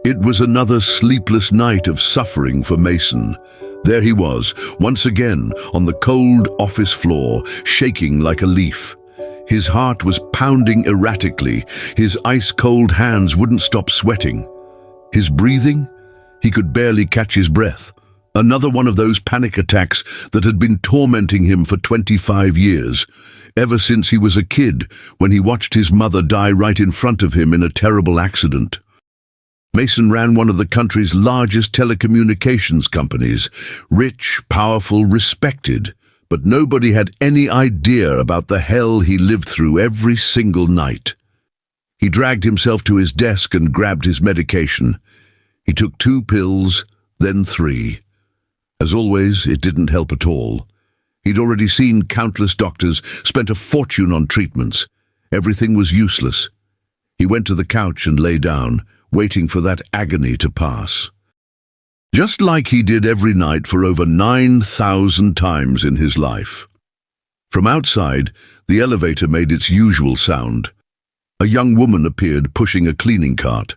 It was another sleepless night of suffering for Mason. There he was, once again, on the cold office floor, shaking like a leaf. His heart was pounding erratically. His ice-cold hands wouldn't stop sweating. His breathing? He could barely catch his breath. Another one of those panic attacks that had been tormenting him for 25 years, ever since he was a kid, when he watched his mother die right in front of him in a terrible accident. Mason ran one of the country's largest telecommunications companies, rich, powerful, respected, but nobody had any idea about the hell he lived through every single night. He dragged himself to his desk and grabbed his medication. He took 2 pills, then 3. As always, it didn't help at all. He'd already seen countless doctors, spent a fortune on treatments. Everything was useless. He went to the couch and lay down, waiting for that agony to pass. Just like he did every night for over 9,000 times in his life. From outside, the elevator made its usual sound. A young woman appeared pushing a cleaning cart.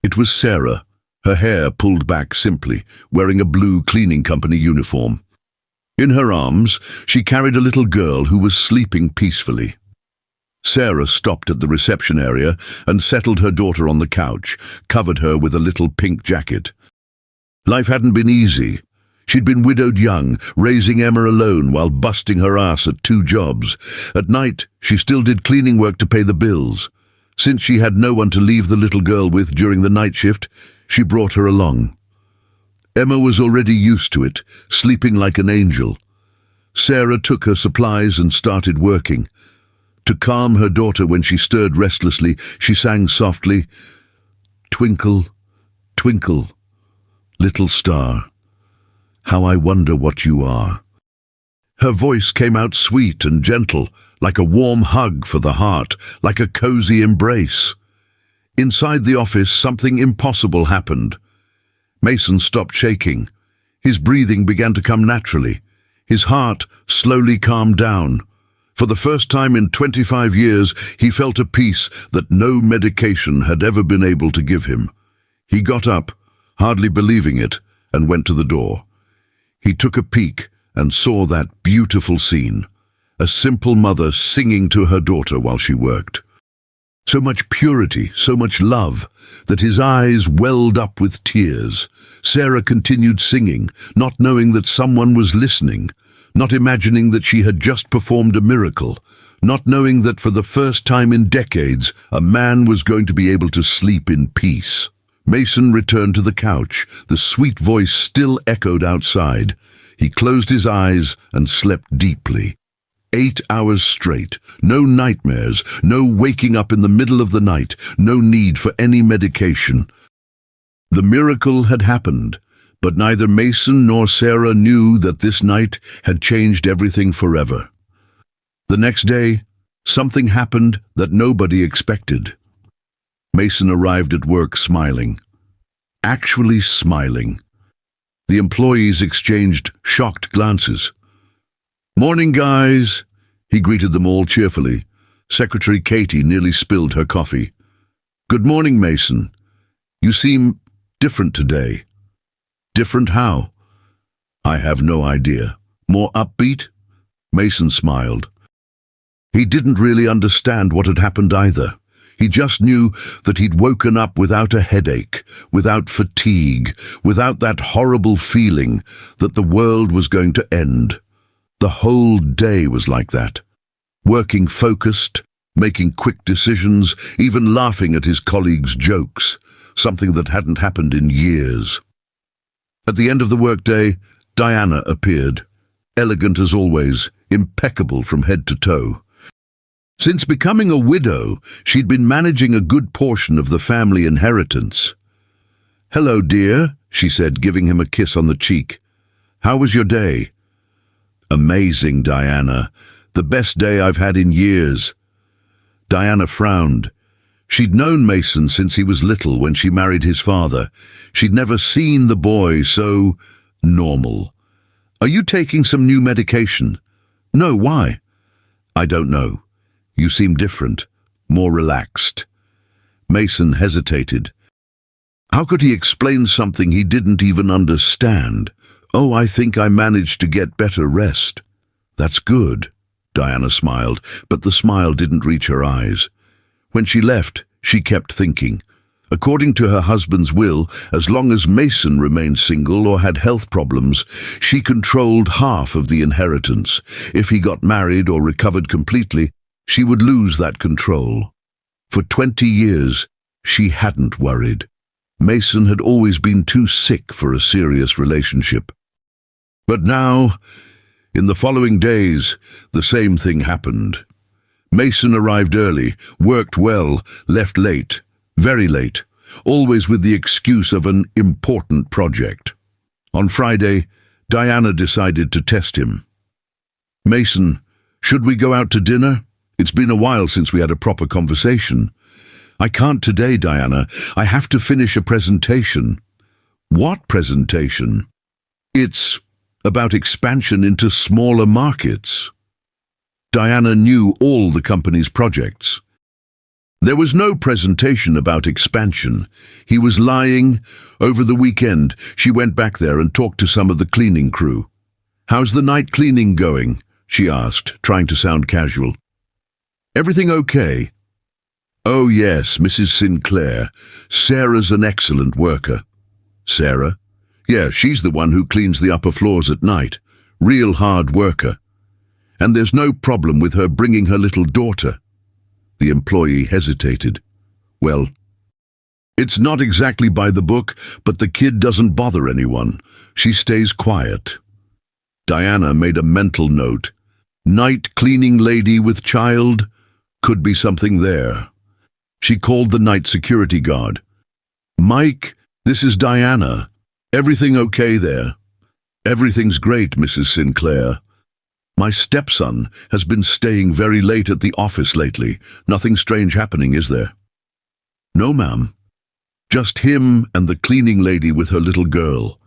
It was Sarah, her hair pulled back simply, wearing a blue cleaning company uniform. In her arms, she carried a little girl who was sleeping peacefully. Sarah stopped at the reception area and settled her daughter on the couch, covered her with a little pink jacket. Life hadn't been easy. She'd been widowed young, raising Emma alone while busting her ass at 2 jobs. At night, she still did cleaning work to pay the bills. Since she had no one to leave the little girl with during the night shift, she brought her along. Emma was already used to it, sleeping like an angel. Sarah took her supplies and started working. To calm her daughter when she stirred restlessly, she sang softly, "Twinkle, twinkle, little star, how I wonder what you are." Her voice came out sweet and gentle, like a warm hug for the heart, like a cozy embrace. Inside the office, something impossible happened. Mason stopped shaking. His breathing began to come naturally. His heart slowly calmed down. For the first time in 25 years, he felt a peace that no medication had ever been able to give him. He got up, hardly believing it, and went to the door. He took a peek and saw that beautiful scene, a simple mother singing to her daughter while she worked. So much purity, so much love, that his eyes welled up with tears. Sarah continued singing, not knowing that someone was listening, not imagining that she had just performed a miracle, not knowing that for the first time in decades, a man was going to be able to sleep in peace. Mason returned to the couch. The sweet voice still echoed outside. He closed his eyes and slept deeply. 8 hours straight, no nightmares, no waking up in the middle of the night, no need for any medication. The miracle had happened, but neither Mason nor Sarah knew that this night had changed everything forever. The next day, something happened that nobody expected. Mason arrived at work smiling. Actually smiling. The employees exchanged shocked glances. "Morning, guys," he greeted them all cheerfully. Secretary Katie nearly spilled her coffee. "Good morning, Mason. You seem different today." "Different how?" "I have no idea. More upbeat?" Mason smiled. He didn't really understand what had happened either. He just knew that he'd woken up without a headache, without fatigue, without that horrible feeling that the world was going to end. The whole day was like that. Working focused, making quick decisions, even laughing at his colleagues' jokes, something that hadn't happened in years. At the end of the workday, Diana appeared, elegant as always, impeccable from head to toe. Since becoming a widow, she'd been managing a good portion of the family inheritance. "Hello, dear," she said, giving him a kiss on the cheek. "How was your day?" "Amazing, Diana. The best day I've had in years." Diana frowned. She'd known Mason since he was little when she married his father. She'd never seen the boy so normal. "Are you taking some new medication?" "No, why?" "I don't know. You seem different, more relaxed." Mason hesitated. How could he explain something he didn't even understand? "Oh, I think I managed to get better rest." "That's good," Diana smiled, but the smile didn't reach her eyes. When she left, she kept thinking. According to her husband's will, as long as Mason remained single or had health problems, she controlled half of the inheritance. If he got married or recovered completely, she would lose that control. For 20 years, she hadn't worried. Mason had always been too sick for a serious relationship. But now, in the following days, the same thing happened. Mason arrived early, worked well, left late, very late, always with the excuse of an important project. On Friday, Diana decided to test him. "Mason, should we go out to dinner? It's been a while since we had a proper conversation." "I can't today, Diana. I have to finish a presentation." "What presentation?" "It's about expansion into smaller markets." Diana knew all the company's projects. There was no presentation about expansion. He was lying. Over the weekend, she went back there and talked to some of the cleaning crew. "How's the night cleaning going?" she asked, trying to sound casual. "Everything okay?" "Oh yes, Mrs. Sinclair. Sarah's an excellent worker." "Sarah?" "Yeah, she's the one who cleans the upper floors at night. Real hard worker. And there's no problem with her bringing her little daughter." The employee hesitated. "Well, it's not exactly by the book, but the kid doesn't bother anyone. She stays quiet." Diana made a mental note. Night cleaning lady with child? Could be something there. She called the night security guard. "Mike, this is Diana. Everything okay there?" "Everything's great, Mrs. Sinclair. My stepson has been staying very late at the office lately. Nothing strange happening, is there?" "No, ma'am. Just him and the cleaning lady with her little girl."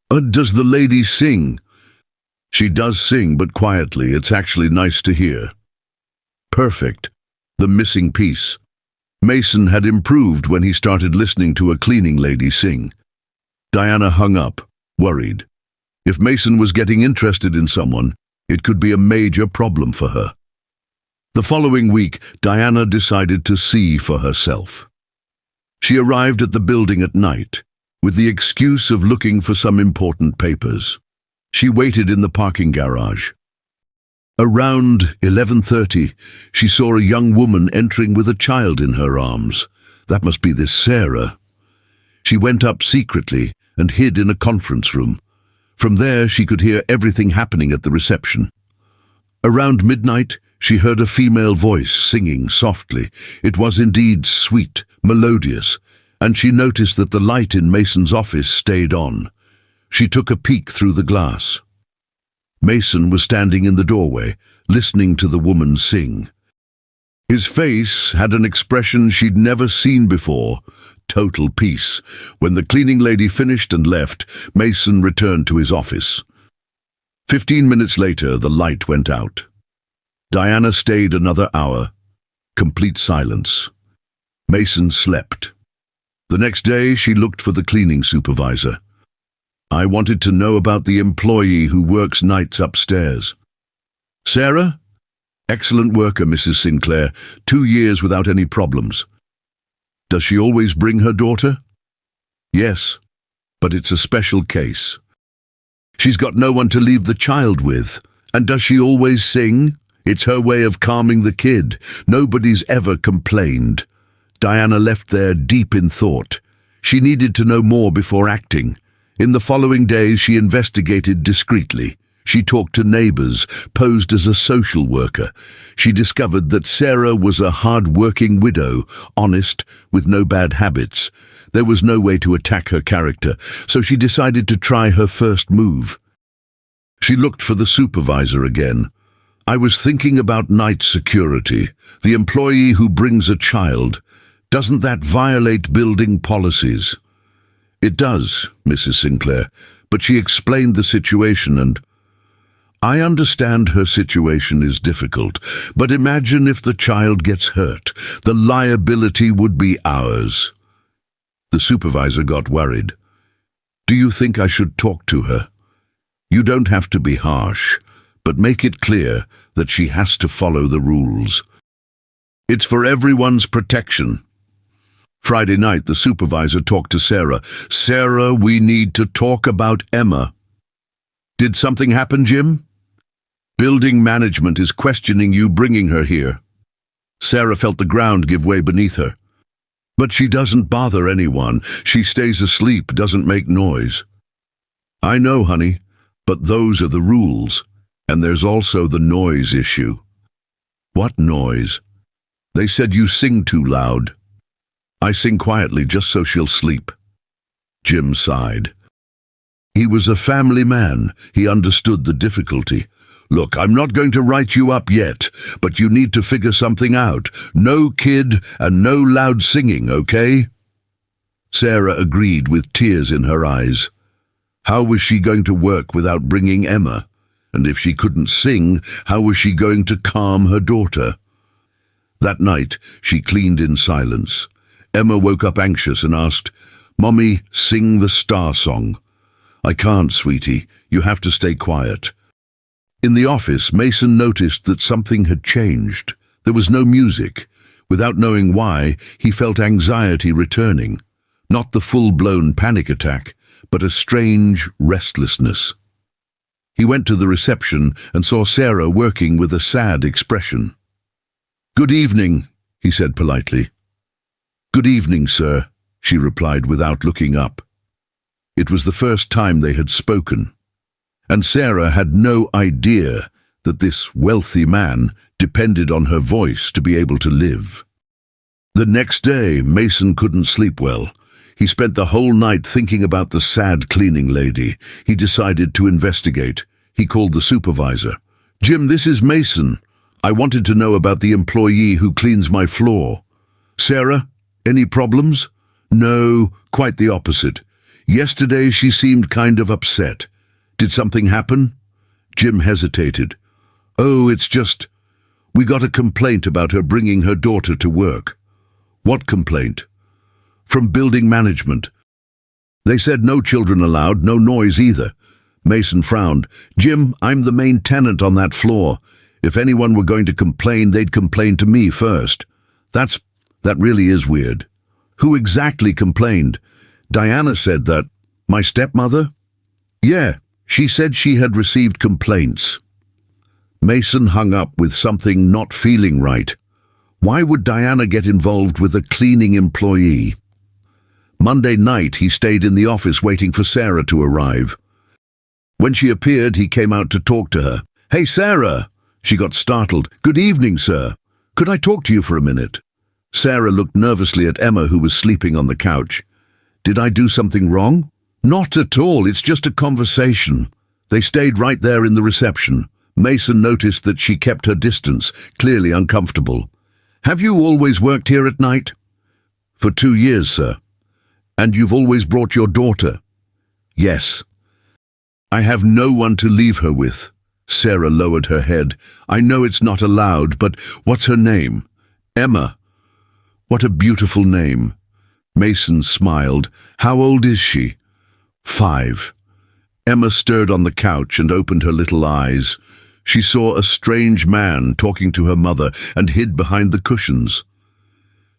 Does the lady sing?" "She does sing, but quietly. It's actually nice to hear." Perfect. The missing piece. Mason had improved when he started listening to a cleaning lady sing. Diana hung up, worried. If Mason was getting interested in someone, it could be a major problem for her. The following week, Diana decided to see for herself. She arrived at the building at night, with the excuse of looking for some important papers. She waited in the parking garage. Around 11:30, she saw a young woman entering with a child in her arms. That must be this Sarah. She went up secretly and hid in a conference room. From there, she could hear everything happening at the reception. Around midnight, she heard a female voice singing softly. It was indeed sweet, melodious, and she noticed that the light in Mason's office stayed on. She took a peek through the glass. Mason was standing in the doorway, listening to the woman sing. His face had an expression she'd never seen before, total peace. When the cleaning lady finished and left, Mason returned to his office. 15 minutes later, the light went out. Diana stayed another hour. Complete silence. Mason slept. The next day, she looked for the cleaning supervisor. "I wanted to know about the employee who works nights upstairs." "Sarah?" "Excellent worker, Mrs. Sinclair. 2 years without any problems." "Does she always bring her daughter?" "Yes, but it's a special case." "She's got no one to leave the child with. And does she always sing? It's her way of calming the kid. Nobody's ever complained." Diana left there deep in thought. She needed to know more before acting. In the following days, she investigated discreetly. She talked to neighbors, posed as a social worker. She discovered that Sarah was a hard-working widow, honest, with no bad habits. There was no way to attack her character, so she decided to try her first move. She looked for the supervisor again. "I was thinking about night security. The employee who brings a child. Doesn't that violate building policies?" "It does, Mrs. Sinclair, but she explained the situation and—" "I understand her situation is difficult, but imagine if the child gets hurt. The liability would be ours." The supervisor got worried. Do you think I should talk to her? You don't have to be harsh, but make it clear that she has to follow the rules. It's for everyone's protection. Friday night, the supervisor talked to Sarah. Sarah, we need to talk about Emma. Did something happen, Jim? Building management is questioning you bringing her here. Sarah felt the ground give way beneath her. But she doesn't bother anyone. She stays asleep, doesn't make noise. I know, honey, but those are the rules. And there's also the noise issue. What noise? They said you sing too loud. I sing quietly just so she'll sleep. Jim sighed. He was a family man. He understood the difficulty. Look, I'm not going to write you up yet, but you need to figure something out. No kid and no loud singing, okay? Sarah agreed with tears in her eyes. How was she going to work without bringing Emma? And if she couldn't sing, how was she going to calm her daughter? That night, she cleaned in silence. Emma woke up anxious and asked, "Mommy, sing the star song." "I can't, sweetie. You have to stay quiet." In the office, Mason noticed that something had changed. There was no music. Without knowing why, he felt anxiety returning. Not the full-blown panic attack, but a strange restlessness. He went to the reception and saw Sarah working with a sad expression. "Good evening," he said politely. "Good evening, sir," she replied without looking up. It was the first time they had spoken, and Sarah had no idea that this wealthy man depended on her voice to be able to live. The next day, Mason couldn't sleep well. He spent the whole night thinking about the sad cleaning lady. He decided to investigate. He called the supervisor. "Jim, this is Mason. I wanted to know about the employee who cleans my floor." "Sarah, any problems?" "No, quite the opposite. Yesterday she seemed kind of upset. Did something happen?" Jim hesitated. "Oh, it's just, we got a complaint about her bringing her daughter to work." "What complaint?" "From building management. They said no children allowed, no noise either." Mason frowned. "Jim, I'm the main tenant on that floor. If anyone were going to complain, they'd complain to me first. That really is weird." "Who exactly complained?" "Diana said that." "My stepmother?" "Yeah, she said she had received complaints." Mason hung up with something not feeling right. Why would Diana get involved with a cleaning employee? Monday night, he stayed in the office waiting for Sarah to arrive. When she appeared, he came out to talk to her. "Hey, Sarah!" She got startled. "Good evening, sir. Could I talk to you for a minute?" Sarah looked nervously at Emma, who was sleeping on the couch. "Did I do something wrong?" "Not at all. It's just a conversation." They stayed right there in the reception. Mason noticed that she kept her distance, clearly uncomfortable. "Have you always worked here at night?" "For 2 years, sir." "And you've always brought your daughter?" "Yes." "I have no one to leave her with." Sarah lowered her head. "I know it's not allowed, but what's her name?" "Emma." "What a beautiful name." Mason smiled. "How old is she?" 5. Emma stirred on the couch and opened her little eyes. She saw a strange man talking to her mother and hid behind the cushions.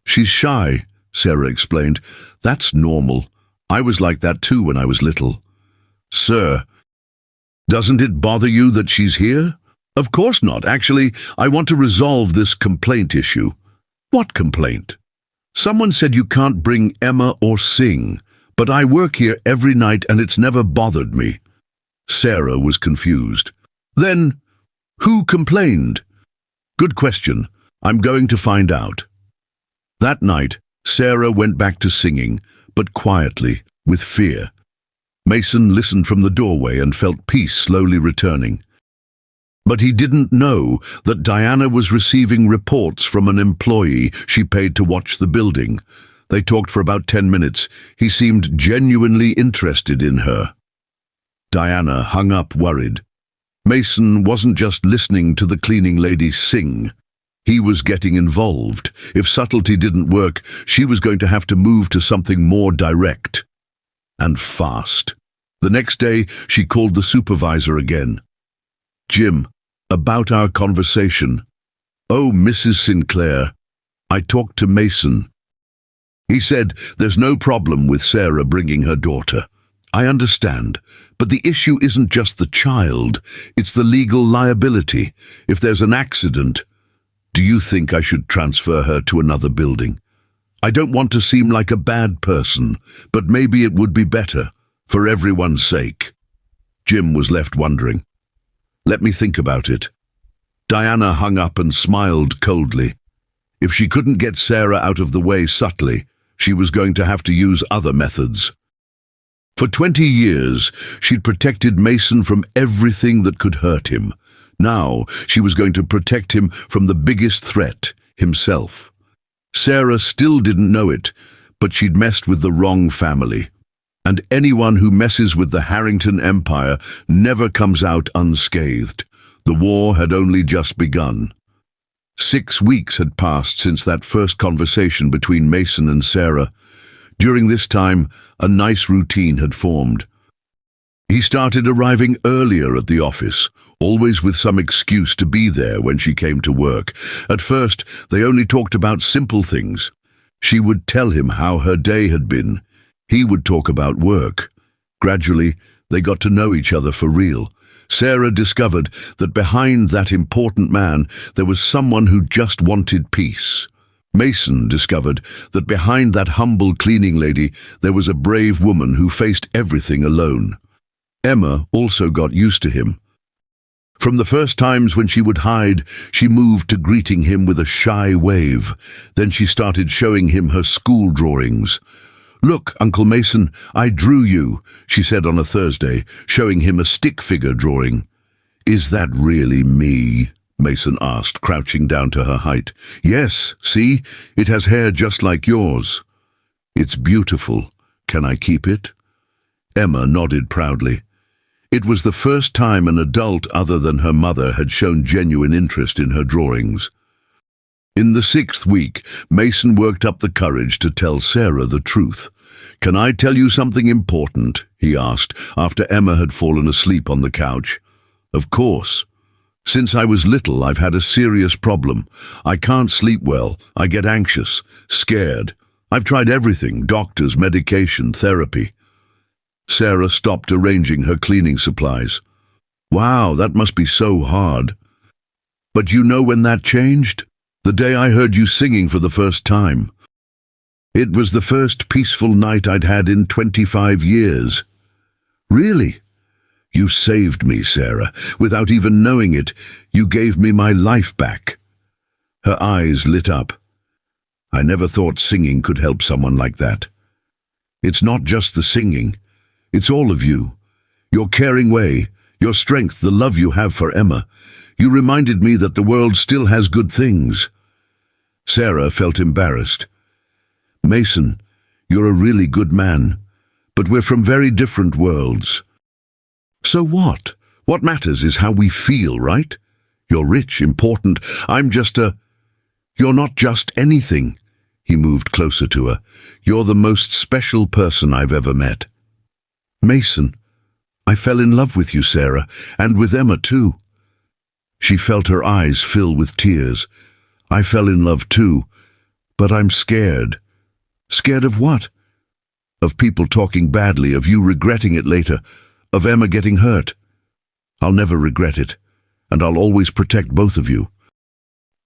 "She's shy," Sarah explained. "That's normal. I was like that too when I was little." "Sir, doesn't it bother you that she's here?" "Of course not. Actually, I want to resolve this complaint issue." "What complaint?" "Someone said you can't bring Emma or sing, but I work here every night and it's never bothered me." Sarah was confused. "Then, who complained?" "Good question. I'm going to find out." That night, Sarah went back to singing, but quietly, with fear. Mason listened from the doorway and felt peace slowly returning. But he didn't know that Diana was receiving reports from an employee she paid to watch the building. They talked for about 10 minutes. He seemed genuinely interested in her. Diana hung up worried. Mason wasn't just listening to the cleaning lady sing. He was getting involved. If subtlety didn't work, she was going to have to move to something more direct. And fast. The next day, she called the supervisor again. "Jim, about our conversation." "Oh, Mrs. Sinclair, I talked to Mason. He said there's no problem with Sarah bringing her daughter. I understand, but the issue isn't just the child, it's the legal liability. If there's an accident, do you think I should transfer her to another building? I don't want to seem like a bad person, but maybe it would be better, for everyone's sake." Jim was left wondering. "Let me think about it." Diana hung up and smiled coldly. If she couldn't get Sarah out of the way subtly, she was going to have to use other methods. For 20 years, she'd protected Mason from everything that could hurt him. Now, she was going to protect him from the biggest threat, himself. Sarah still didn't know it, but she'd messed with the wrong family. And anyone who messes with the Harrington Empire never comes out unscathed. The war had only just begun. 6 weeks had passed since that first conversation between Mason and Sarah. During this time, a nice routine had formed. He started arriving earlier at the office, always with some excuse to be there when she came to work. At first, they only talked about simple things. She would tell him how her day had been. He would talk about work. Gradually, they got to know each other for real. Sarah discovered that behind that important man, there was someone who just wanted peace. Mason discovered that behind that humble cleaning lady, there was a brave woman who faced everything alone. Emma also got used to him. From the first times when she would hide, she moved to greeting him with a shy wave. Then she started showing him her school drawings. "Look, Uncle Mason, I drew you," she said on a Thursday, showing him a stick figure drawing. "Is that really me?" Mason asked, crouching down to her height. "Yes, see, it has hair just like yours." "It's beautiful. Can I keep it?" Emma nodded proudly. It was the first time an adult other than her mother had shown genuine interest in her drawings. In the 6th week, Mason worked up the courage to tell Sarah the truth. "Can I tell you something important?" he asked, after Emma had fallen asleep on the couch. "Of course. Since I was little, I've had a serious problem. I can't sleep well. I get anxious, scared. I've tried everything: doctors, medication, therapy." Sarah stopped arranging her cleaning supplies. "Wow, that must be so hard. But you know when that changed? The day I heard you singing for the first time. It was the first peaceful night I'd had in 25 years. Really? You saved me, Sarah. Without even knowing it, you gave me my life back." Her eyes lit up. "I never thought singing could help someone like that. It's not just the singing. It's all of you. Your caring way, your strength, the love you have for Emma. You reminded me that the world still has good things." Sarah felt embarrassed. "Mason, you're a really good man, but we're from very different worlds." "So what? What matters is how we feel, right? You're rich, important. I'm just a... You're not just anything." He moved closer to her. "You're the most special person I've ever met." "Mason, I fell in love with you, Sarah, and with Emma too." She felt her eyes fill with tears. "I fell in love too, but I'm scared." "Scared of what?" "Of people talking badly, of you regretting it later, of Emma getting hurt." "I'll never regret it, and I'll always protect both of you."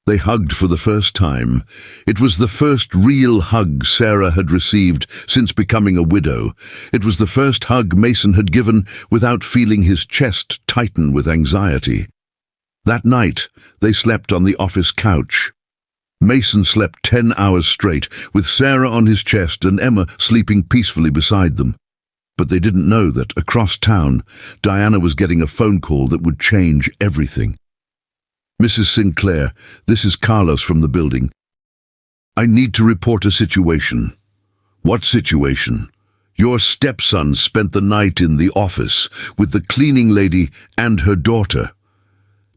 They hugged for the first time. It was the first real hug Sarah had received since becoming a widow. It was the first hug Mason had given without feeling his chest tighten with anxiety. That night, they slept on the office couch. Mason slept 10 hours straight, with Sarah on his chest and Emma sleeping peacefully beside them. But they didn't know that, across town, Diana was getting a phone call that would change everything. "Mrs. Sinclair, this is Carlos from the building. I need to report a situation." "What situation?" "Your stepson spent the night in the office with the cleaning lady and her daughter."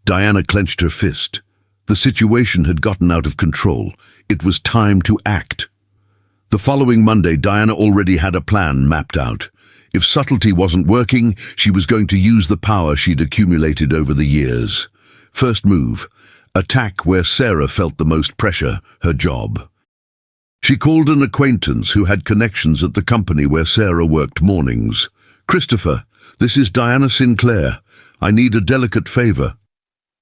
Diana clenched her fist. The situation had gotten out of control. It was time to act. The following Monday, Diana already had a plan mapped out. If subtlety wasn't working, she was going to use the power she'd accumulated over the years. First move, attack where Sarah felt the most pressure, her job. She called an acquaintance who had connections at the company where Sarah worked mornings. "Christopher, this is Diana Sinclair. I need a delicate favor."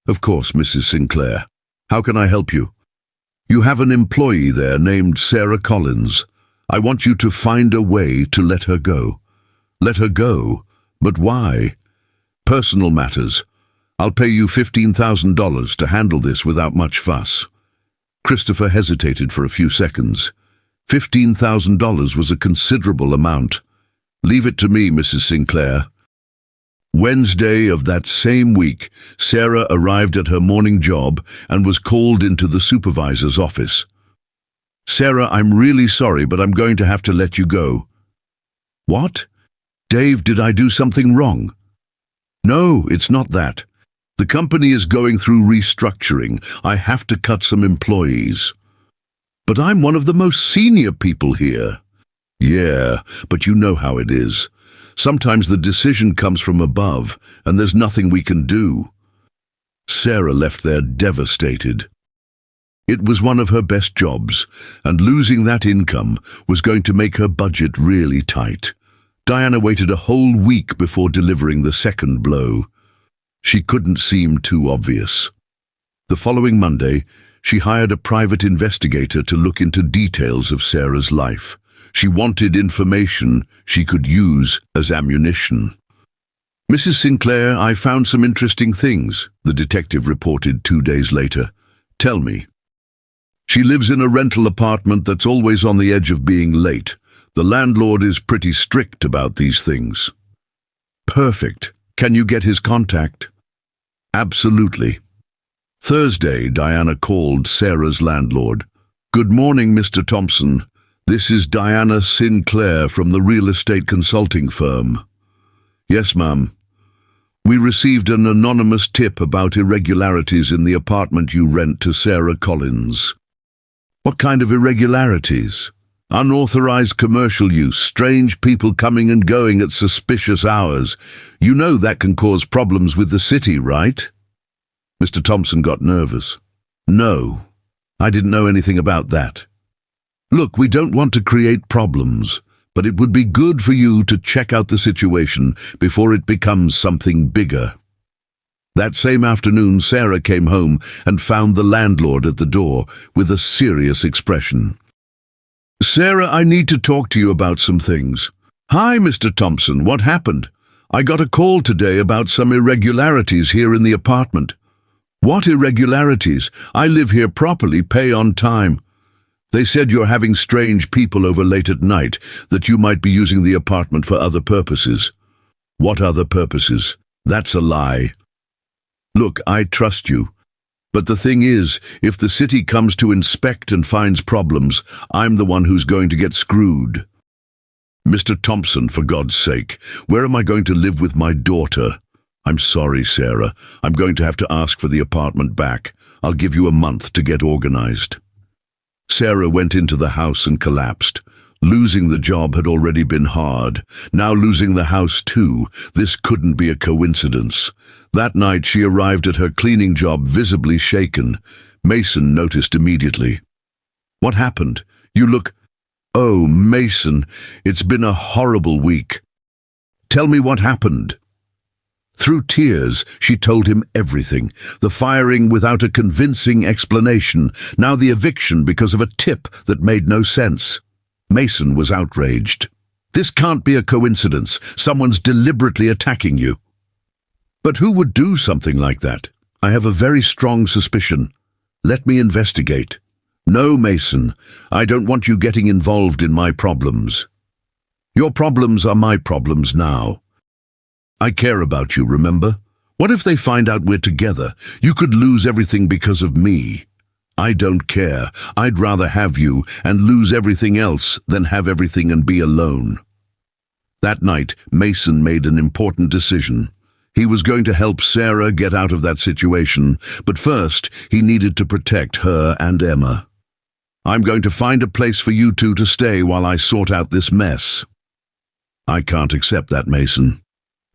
"Of course, Mrs. Sinclair. How can I help you?" "You have an employee there named Sarah Collins. I want you to find a way to let her go." "Let her go? But why?" "Personal matters. I'll pay you $15,000 to handle this without much fuss." Christopher hesitated for a few seconds. $15,000 was a considerable amount. "Leave it to me, Mrs. Sinclair." Wednesday of that same week, Sarah arrived at her morning job and was called into the supervisor's office. "Sarah, I'm really sorry, but I'm going to have to let you go." "What? Dave, did I do something wrong?" "No, it's not that. The company is going through restructuring. I have to cut some employees." "But I'm one of the most senior people here." "Yeah, but you know how it is. Sometimes the decision comes from above, and there's nothing we can do." Sarah left there devastated. It was one of her best jobs, and losing that income was going to make her budget really tight. Diana waited a whole week before delivering the second blow. She couldn't seem too obvious. The following Monday, she hired a private investigator to look into details of Sarah's life. She wanted information she could use as ammunition. "Mrs. Sinclair, I found some interesting things," the detective reported 2 days later. "Tell me." "She lives in a rental apartment that's always on the edge of being late. The landlord is pretty strict about these things." "Perfect. Can you get his contact?" "Absolutely." Thursday, Diana called Sarah's landlord. "Good morning, Mr. Thompson. This is Diana Sinclair from the real estate consulting firm." "Yes, ma'am. We received an anonymous tip about irregularities in the apartment you rent to Sarah Collins." "What kind of irregularities?" "Unauthorized commercial use, strange people coming and going at suspicious hours. You know that can cause problems with the city, right?" Mr. Thompson got nervous. "No, I didn't know anything about that." "Look, we don't want to create problems, but it would be good for you to check out the situation before it becomes something bigger." That same afternoon, Sarah came home and found the landlord at the door with a serious expression. "Sarah, I need to talk to you about some things." "Hi, Mr. Thompson, what happened?" "I got a call today about some irregularities here in the apartment." "What irregularities? I live here properly, pay on time." "They said you're having strange people over late at night, that you might be using the apartment for other purposes." "What other purposes?" "That's a lie." "Look, I trust you. But the thing is, if the city comes to inspect and finds problems, I'm the one who's going to get screwed." "Mr. Thompson, for God's sake, where am I going to live with my daughter?" "I'm sorry, Sarah. I'm going to have to ask for the apartment back. I'll give you a month to get organized." Sarah went into the house and collapsed. Losing the job had already been hard. Now losing the house too. This couldn't be a coincidence. That night she arrived at her cleaning job visibly shaken. Mason noticed immediately. "What happened? You look—" "Oh, Mason, it's been a horrible week." "Tell me what happened." Through tears, she told him everything. The firing without a convincing explanation, now the eviction because of a tip that made no sense. Mason was outraged. "This can't be a coincidence. Someone's deliberately attacking you." "But who would do something like that?" "I have a very strong suspicion. Let me investigate." "No, Mason, I don't want you getting involved in my problems." "Your problems are my problems now. I care about you, remember? What if they find out we're together? You could lose everything because of me. I don't care. I'd rather have you and lose everything else than have everything and be alone." That night, Mason made an important decision. He was going to help Sarah get out of that situation, but first he needed to protect her and Emma. "I'm going to find a place for you two to stay while I sort out this mess." "I can't accept that, Mason."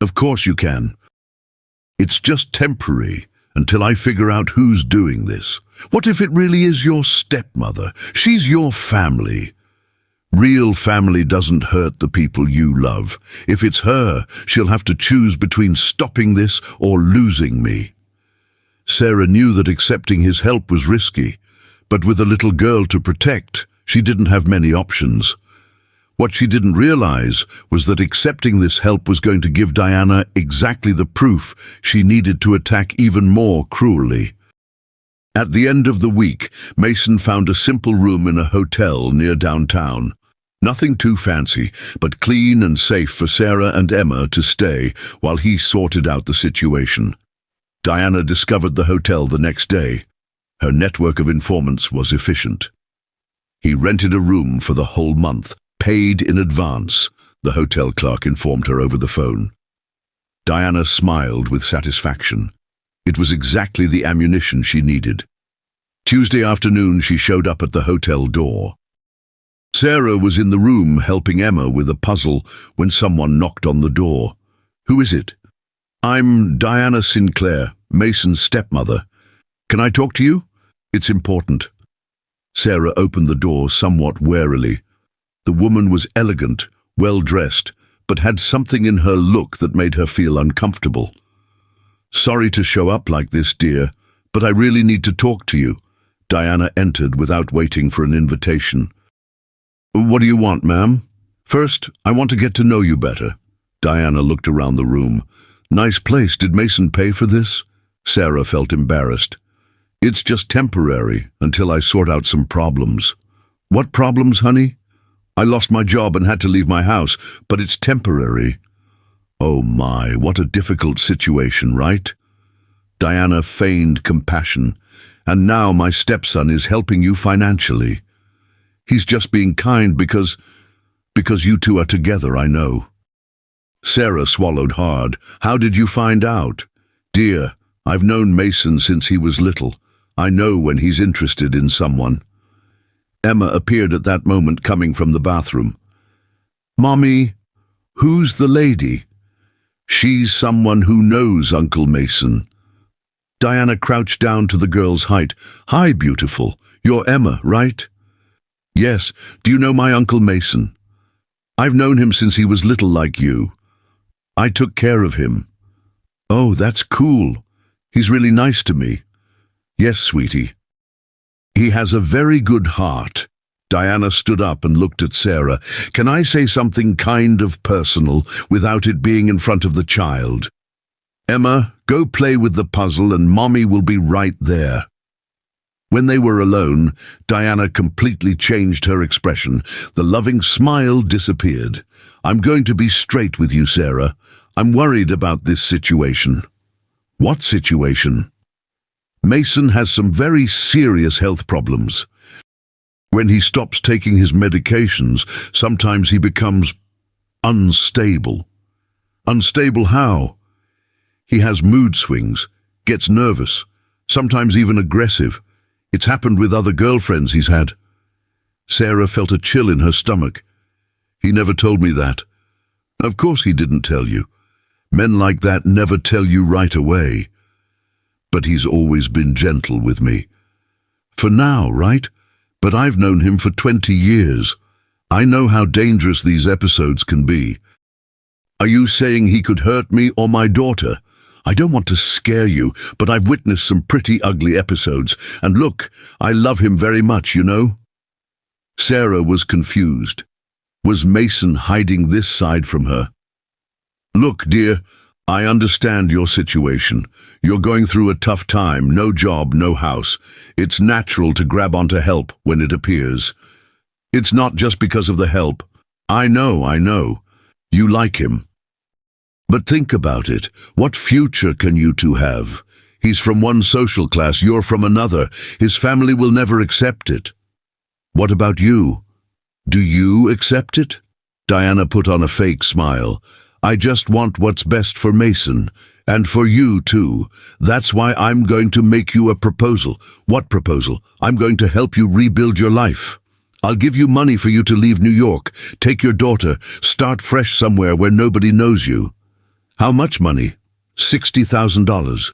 "Of course you can. It's just temporary until I figure out who's doing this. What if it really is your stepmother? She's your family. Real family doesn't hurt the people you love. If it's her, she'll have to choose between stopping this or losing me." Sarah knew that accepting his help was risky, but with a little girl to protect, she didn't have many options. What she didn't realize was that accepting this help was going to give Diana exactly the proof she needed to attack even more cruelly. At the end of the week, Mason found a simple room in a hotel near downtown. Nothing too fancy, but clean and safe for Sarah and Emma to stay while he sorted out the situation. Diana discovered the hotel the next day. Her network of informants was efficient. He rented a room for the whole month, paid in advance, the hotel clerk informed her over the phone. Diana smiled with satisfaction. It was exactly the ammunition she needed. Tuesday afternoon, she showed up at the hotel door. Sarah was in the room helping Emma with a puzzle when someone knocked on the door. "Who is it?" "I'm Diana Sinclair, Mason's stepmother. Can I talk to you? It's important." Sarah opened the door somewhat warily. The woman was elegant, well-dressed, but had something in her look that made her feel uncomfortable. "Sorry to show up like this, dear, but I really need to talk to you." Diana entered without waiting for an invitation. "What do you want, ma'am?" "First, I want to get to know you better." Diana looked around the room. "Nice place. Did Mason pay for this?" Sarah felt embarrassed. "It's just temporary, until I sort out some problems." "What problems, honey?" "I lost my job and had to leave my house, but it's temporary." "Oh my, what a difficult situation, right?" Diana feigned compassion. "And now my stepson is helping you financially. He's just being kind because you two are together, I know." Sarah swallowed hard. "How did you find out?" "Dear, I've known Mason since he was little. I know when he's interested in someone." Emma appeared at that moment coming from the bathroom. "Mommy, who's the lady?" "She's someone who knows Uncle Mason." Diana crouched down to the girl's height. "Hi, beautiful. You're Emma, right?" "Yes. Do you know my Uncle Mason?" "I've known him since he was little like you. I took care of him." "Oh, that's cool. He's really nice to me." "Yes, sweetie. He has a very good heart." Diana stood up and looked at Sarah. "Can I say something kind of personal without it being in front of the child?" "Emma, go play with the puzzle and Mommy will be right there." When they were alone, Diana completely changed her expression. The loving smile disappeared. "I'm going to be straight with you, Sarah. I'm worried about this situation." "What situation?" "Mason has some very serious health problems. When he stops taking his medications, sometimes he becomes unstable." "Unstable how?" "He has mood swings, gets nervous, sometimes even aggressive. It's happened with other girlfriends he's had." Sarah felt a chill in her stomach. "He never told me that." "Of course he didn't tell you. Men like that never tell you right away. But he's always been gentle with me." "For now, right? But I've known him for 20 years. I know how dangerous these episodes can be." "Are you saying he could hurt me or my daughter?" "I don't want to scare you, but I've witnessed some pretty ugly episodes. And look, I love him very much, you know." Sarah was confused. Was Mason hiding this side from her? "Look, dear, I understand your situation. You're going through a tough time, no job, no house. It's natural to grab onto help when it appears. It's not just because of the help. I know. You like him. But think about it. What future can you two have? He's from one social class, you're from another. His family will never accept it. What about you? Do you accept it?" Diana put on a fake smile. "I just want what's best for Mason. And for you, too. That's why I'm going to make you a proposal. What proposal? I'm going to help you rebuild your life. I'll give you money for you to leave New York, take your daughter, start fresh somewhere where nobody knows you. How much money? $60,000.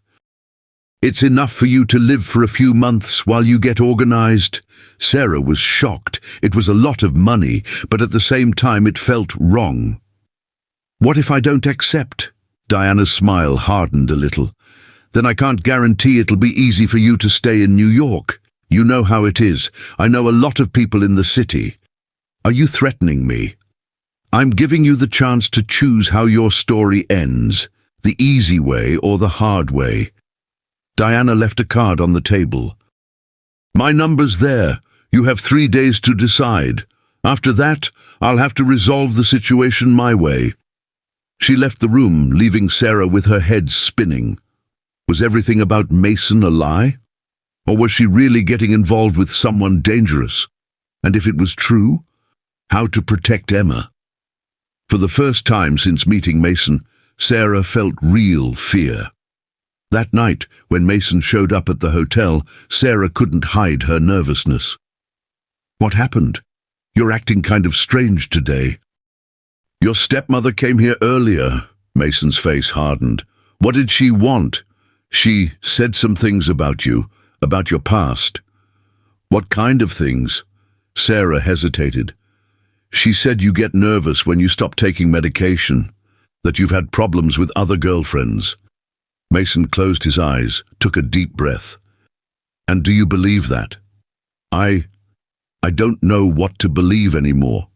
It's enough for you to live for a few months while you get organized. Sarah was shocked. It was a lot of money, but at the same time it felt wrong. What if I don't accept? Diana's smile hardened a little. Then I can't guarantee it'll be easy for you to stay in New York. You know how it is. I know a lot of people in the city. Are you threatening me? I'm giving you the chance to choose how your story ends, the easy way or the hard way. Diana left a card on the table. My number's there. You have 3 days to decide. After that, I'll have to resolve the situation my way. She left the room, leaving Sarah with her head spinning. Was everything about Mason a lie? Or was she really getting involved with someone dangerous? And if it was true, how to protect Emma? For the first time since meeting Mason, Sarah felt real fear. That night, when Mason showed up at the hotel, Sarah couldn't hide her nervousness. What happened? You're acting kind of strange today. Your stepmother came here earlier. Mason's face hardened. What did she want? She said some things about you, about your past. What kind of things? Sarah hesitated. She said you get nervous when you stop taking medication, that you've had problems with other girlfriends. Mason closed his eyes, took a deep breath. And do you believe that? I don't know what to believe anymore.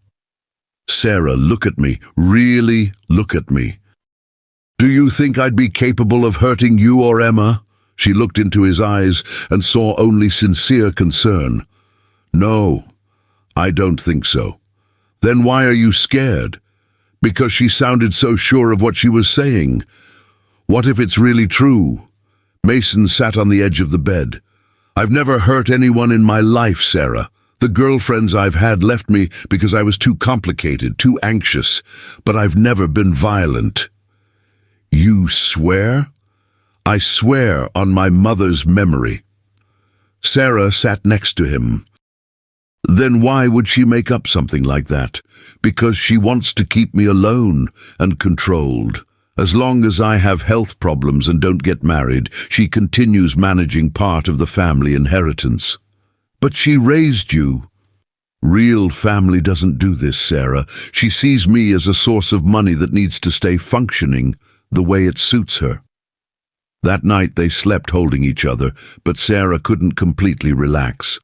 Sarah, look at me. Really look at me. Do you think I'd be capable of hurting you or Emma? She looked into his eyes and saw only sincere concern. No, I don't think so. Then why are you scared? Because she sounded so sure of what she was saying. What if it's really true? Mason sat on the edge of the bed. I've never hurt anyone in my life, Sarah. The girlfriends I've had left me because I was too complicated, too anxious, but I've never been violent. You swear? I swear on my mother's memory. Sarah sat next to him. Then why would she make up something like that? Because she wants to keep me alone and controlled. As long as I have health problems and don't get married, she continues managing part of the family inheritance. But she raised you. Real family doesn't do this, Sarah. She sees me as a source of money that needs to stay functioning the way it suits her. That night they slept holding each other, but Sarah couldn't completely relax.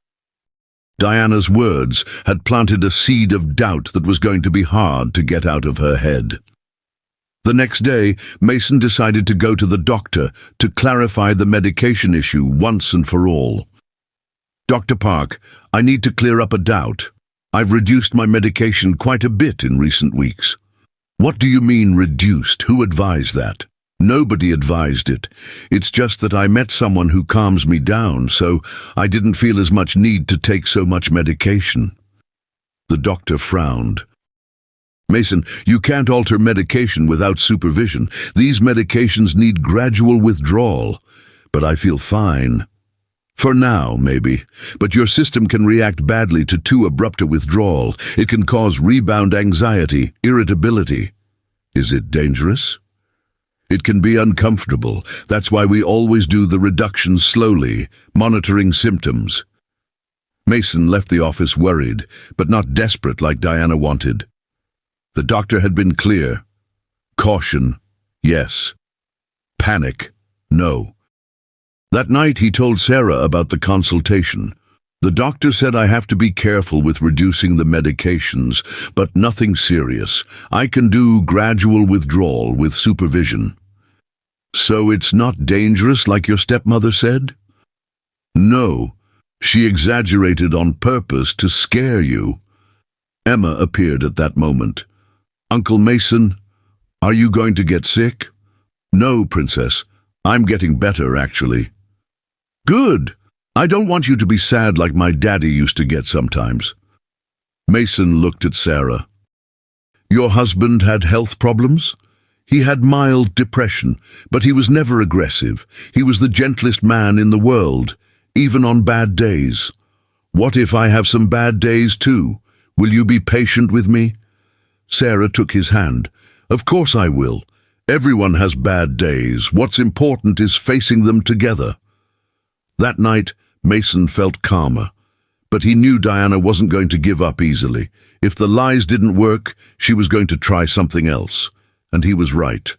Diana's words had planted a seed of doubt that was going to be hard to get out of her head. The next day, Mason decided to go to the doctor to clarify the medication issue once and for all. Dr. Park, I need to clear up a doubt. I've reduced my medication quite a bit in recent weeks. What do you mean reduced? Who advised that? Nobody advised it. It's just that I met someone who calms me down, so I didn't feel as much need to take so much medication. The doctor frowned. Mason, you can't alter medication without supervision. These medications need gradual withdrawal. But I feel fine. For now, maybe. But your system can react badly to too abrupt a withdrawal. It can cause rebound anxiety, irritability. Is it dangerous? It can be uncomfortable. That's why we always do the reduction slowly, monitoring symptoms. Mason left the office worried, but not desperate like Diana wanted. The doctor had been clear. Caution, yes. Panic, no. That night he told Sarah about the consultation. The doctor said I have to be careful with reducing the medications, but nothing serious. I can do gradual withdrawal with supervision. So it's not dangerous like your stepmother said? No, she exaggerated on purpose to scare you. Emma appeared at that moment. Uncle Mason, are you going to get sick? No, Princess. I'm getting better, actually. Good. I don't want you to be sad like my daddy used to get sometimes. Mason looked at Sarah. Your husband had health problems? He had mild depression, but he was never aggressive. He was the gentlest man in the world, even on bad days. What if I have some bad days too? Will you be patient with me? Sarah took his hand. Of course I will. Everyone has bad days. What's important is facing them together. That night, Mason felt calmer. But he knew Diana wasn't going to give up easily. If the lies didn't work, she was going to try something else. And he was right.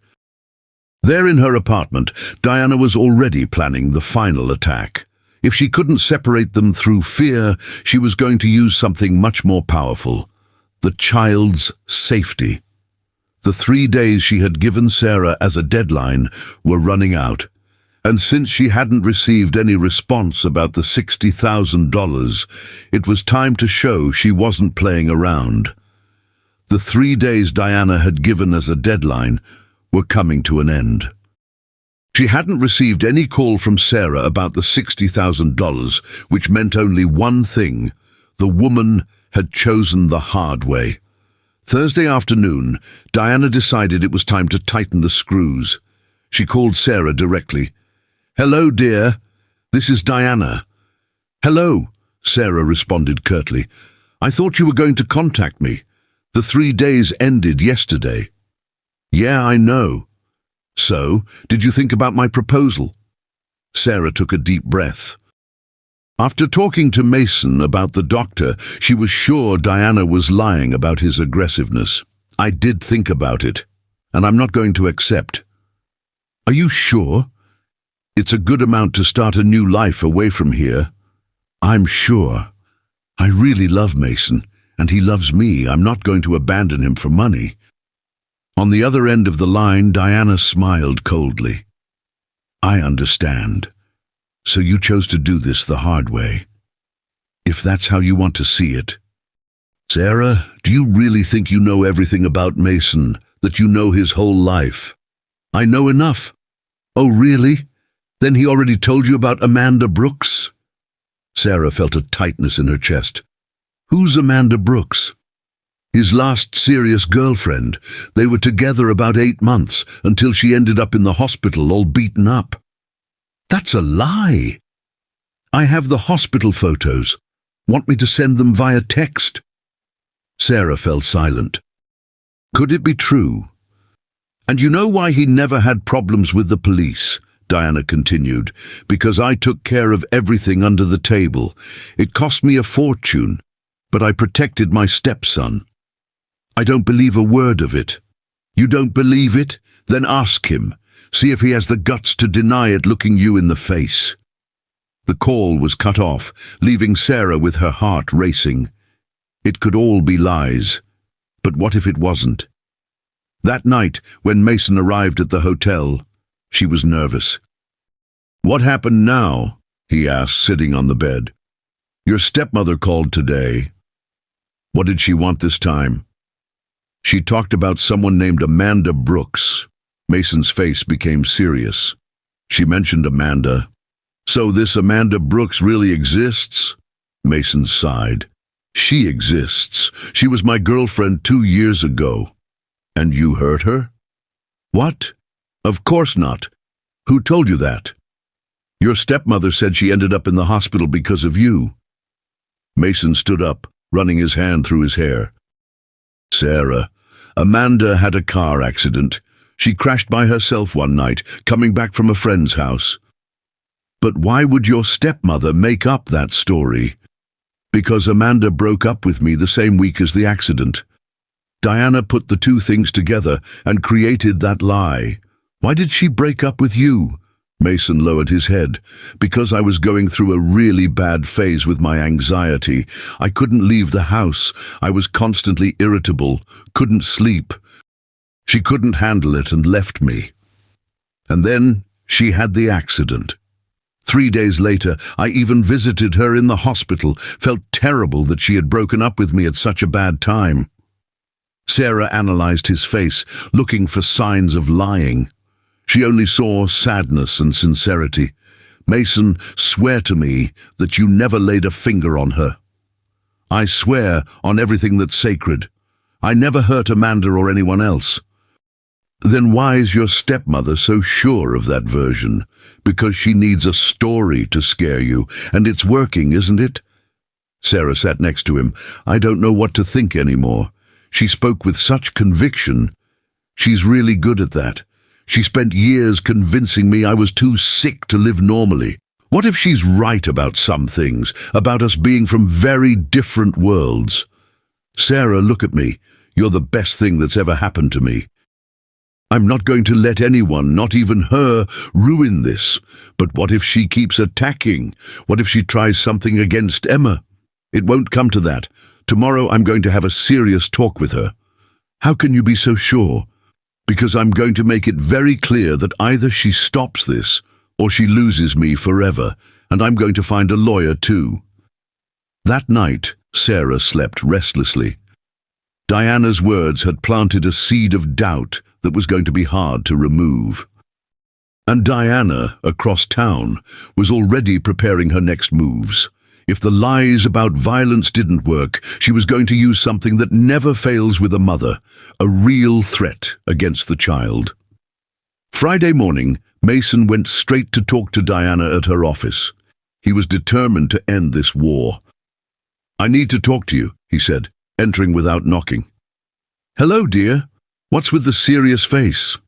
There in her apartment, Diana was already planning the final attack. If she couldn't separate them through fear, she was going to use something much more powerful: the child's safety. The 3 days she had given Sarah as a deadline were running out, and since she hadn't received any response about the $60,000, it was time to show she wasn't playing around. The 3 days Diana had given as a deadline were coming to an end. She hadn't received any call from Sarah about the $60,000, which meant only one thing: the woman had chosen the hard way. Thursday afternoon, Diana decided it was time to tighten the screws. She called Sarah directly. "Hello, dear. This is Diana." "Hello," Sarah responded curtly. "I thought you were going to contact me. The 3 days ended yesterday." "Yeah, I know. So, did you think about my proposal?" Sarah took a deep breath. After talking to Mason about the doctor, she was sure Diana was lying about his aggressiveness. "I did think about it, and I'm not going to accept." "Are you sure? It's a good amount to start a new life away from here." "I'm sure. I really love Mason, and he loves me. I'm not going to abandon him for money." On the other end of the line, Diana smiled coldly. "I understand. So you chose to do this the hard way, if that's how you want to see it." "Sarah, do you really think you know everything about Mason, that you know his whole life?" "I know enough." "Oh, really? Then he already told you about Amanda Brooks?" Sarah felt a tightness in her chest. "Who's Amanda Brooks?" "His last serious girlfriend. They were together about 8 months, until she ended up in the hospital all beaten up." "That's a lie." "I have the hospital photos. Want me to send them via text?" Sarah fell silent. Could it be true? "And you know why he never had problems with the police?" Diana continued. "Because I took care of everything under the table. It cost me a fortune, but I protected my stepson." "I don't believe a word of it." "You don't believe it? Then ask him. See if he has the guts to deny it looking you in the face." The call was cut off, leaving Sarah with her heart racing. It could all be lies. But what if it wasn't? That night, when Mason arrived at the hotel, she was nervous. "What happened now?" he asked, sitting on the bed. "Your stepmother called today." "What did she want this time?" "She talked about someone named Amanda Brooks." Mason's face became serious. "She mentioned Amanda." "So this Amanda Brooks really exists?" Mason sighed. "She exists. She was my girlfriend 2 years ago." "And you hurt her?" "What? Of course not. Who told you that?" "Your stepmother said she ended up in the hospital because of you." Mason stood up, running his hand through his hair. "Sarah, Amanda had a car accident. She crashed by herself one night, coming back from a friend's house." "But why would your stepmother make up that story?" "Because Amanda broke up with me the same week as the accident. Diana put the two things together and created that lie." "Why did she break up with you?" Mason lowered his head. "Because I was going through a really bad phase with my anxiety. I couldn't leave the house. I was constantly irritable, couldn't sleep. She couldn't handle it and left me. And then she had the accident. 3 days later, I even visited her in the hospital, felt terrible that she had broken up with me at such a bad time." Sarah analyzed his face, looking for signs of lying. She only saw sadness and sincerity. "Mason, swear to me that you never laid a finger on her." "I swear on everything that's sacred. I never hurt Amanda or anyone else." Then why is your stepmother so sure of that version? Because she needs a story to scare you, and it's working, isn't it? Sarah sat next to him. I don't know what to think anymore. She spoke with such conviction. She's really good at that. She spent years convincing me I was too sick to live normally. What if she's right about some things, about us being from very different worlds? Sarah, look at me. You're the best thing that's ever happened to me. I'm not going to let anyone, not even her, ruin this. But what if she keeps attacking? What if she tries something against Emma? It won't come to that. Tomorrow I'm going to have a serious talk with her. How can you be so sure? Because I'm going to make it very clear that either she stops this or she loses me forever, and I'm going to find a lawyer too. That night, Sarah slept restlessly. Diana's words had planted a seed of doubt that was going to be hard to remove. And Diana, across town, was already preparing her next moves. If the lies about violence didn't work, she was going to use something that never fails with a mother, a real threat against the child. Friday morning, Mason went straight to talk to Diana at her office. He was determined to end this war. I need to talk to you, he said, entering without knocking. Hello, dear. What's with the serious face?